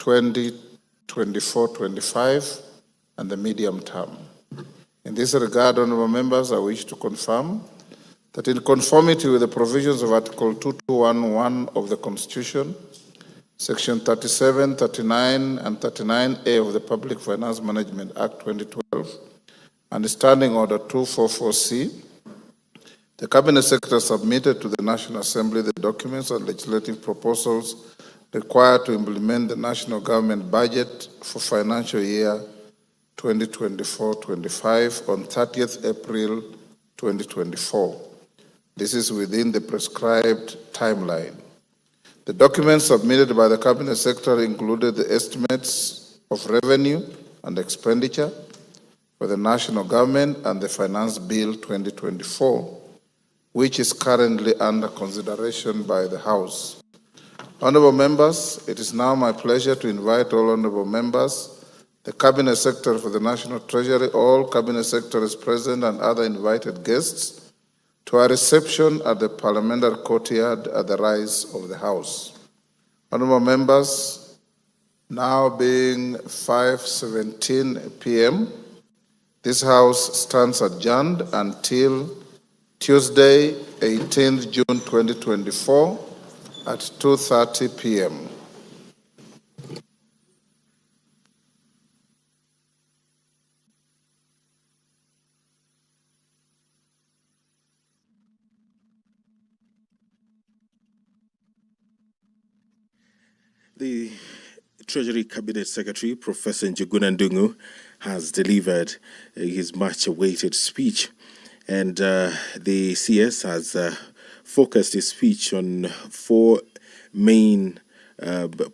2024-25 and the medium term. In this regard, honorable members, I wish to confirm that in conformity with the provisions of Article 2211 of the Constitution, Section 37, 39, and 39A of the Public Finance Management Act 2012, and Standing Order 244C, the Cabinet Secretary submitted to the National Assembly the documents and legislative proposals required to implement the national government budget for financial year 2024-25 on 30th April 2024. This is within the prescribed timeline. The documents submitted by the Cabinet Secretary included the estimates of revenue and expenditure for the national government and the Finance Bill 2024, which is currently under consideration by the House. Honourable members, it is now my pleasure to invite all honourable members, the Cabinet Secretary for the National Treasury, all Cabinet Secretaries present and other invited guests to a reception at the Parliamentary Courtyard at the rise of the House. Honourable members, now being 5:17 p.m., this House stands adjourned until Tuesday, 18th June 2024 at 2:30 p.m. The Treasury Cabinet Secretary, Professor Njuguna Ndung'u, has delivered his much-awaited speech, and the CS has focused his speech on four main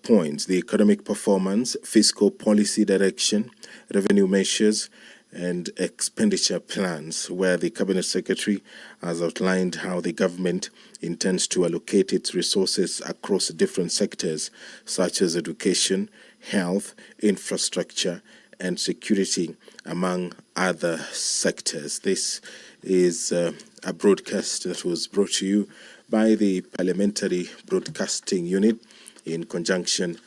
points: the economic performance, fiscal policy direction, revenue measures, and expenditure plans, where the Cabinet Secretary has outlined how the government intends to allocate its resources across different sectors such as education, health, infrastructure, and security, among other sectors. This is a broadcast that was brought to you by the Parliamentary Broadcasting Unit in conjunction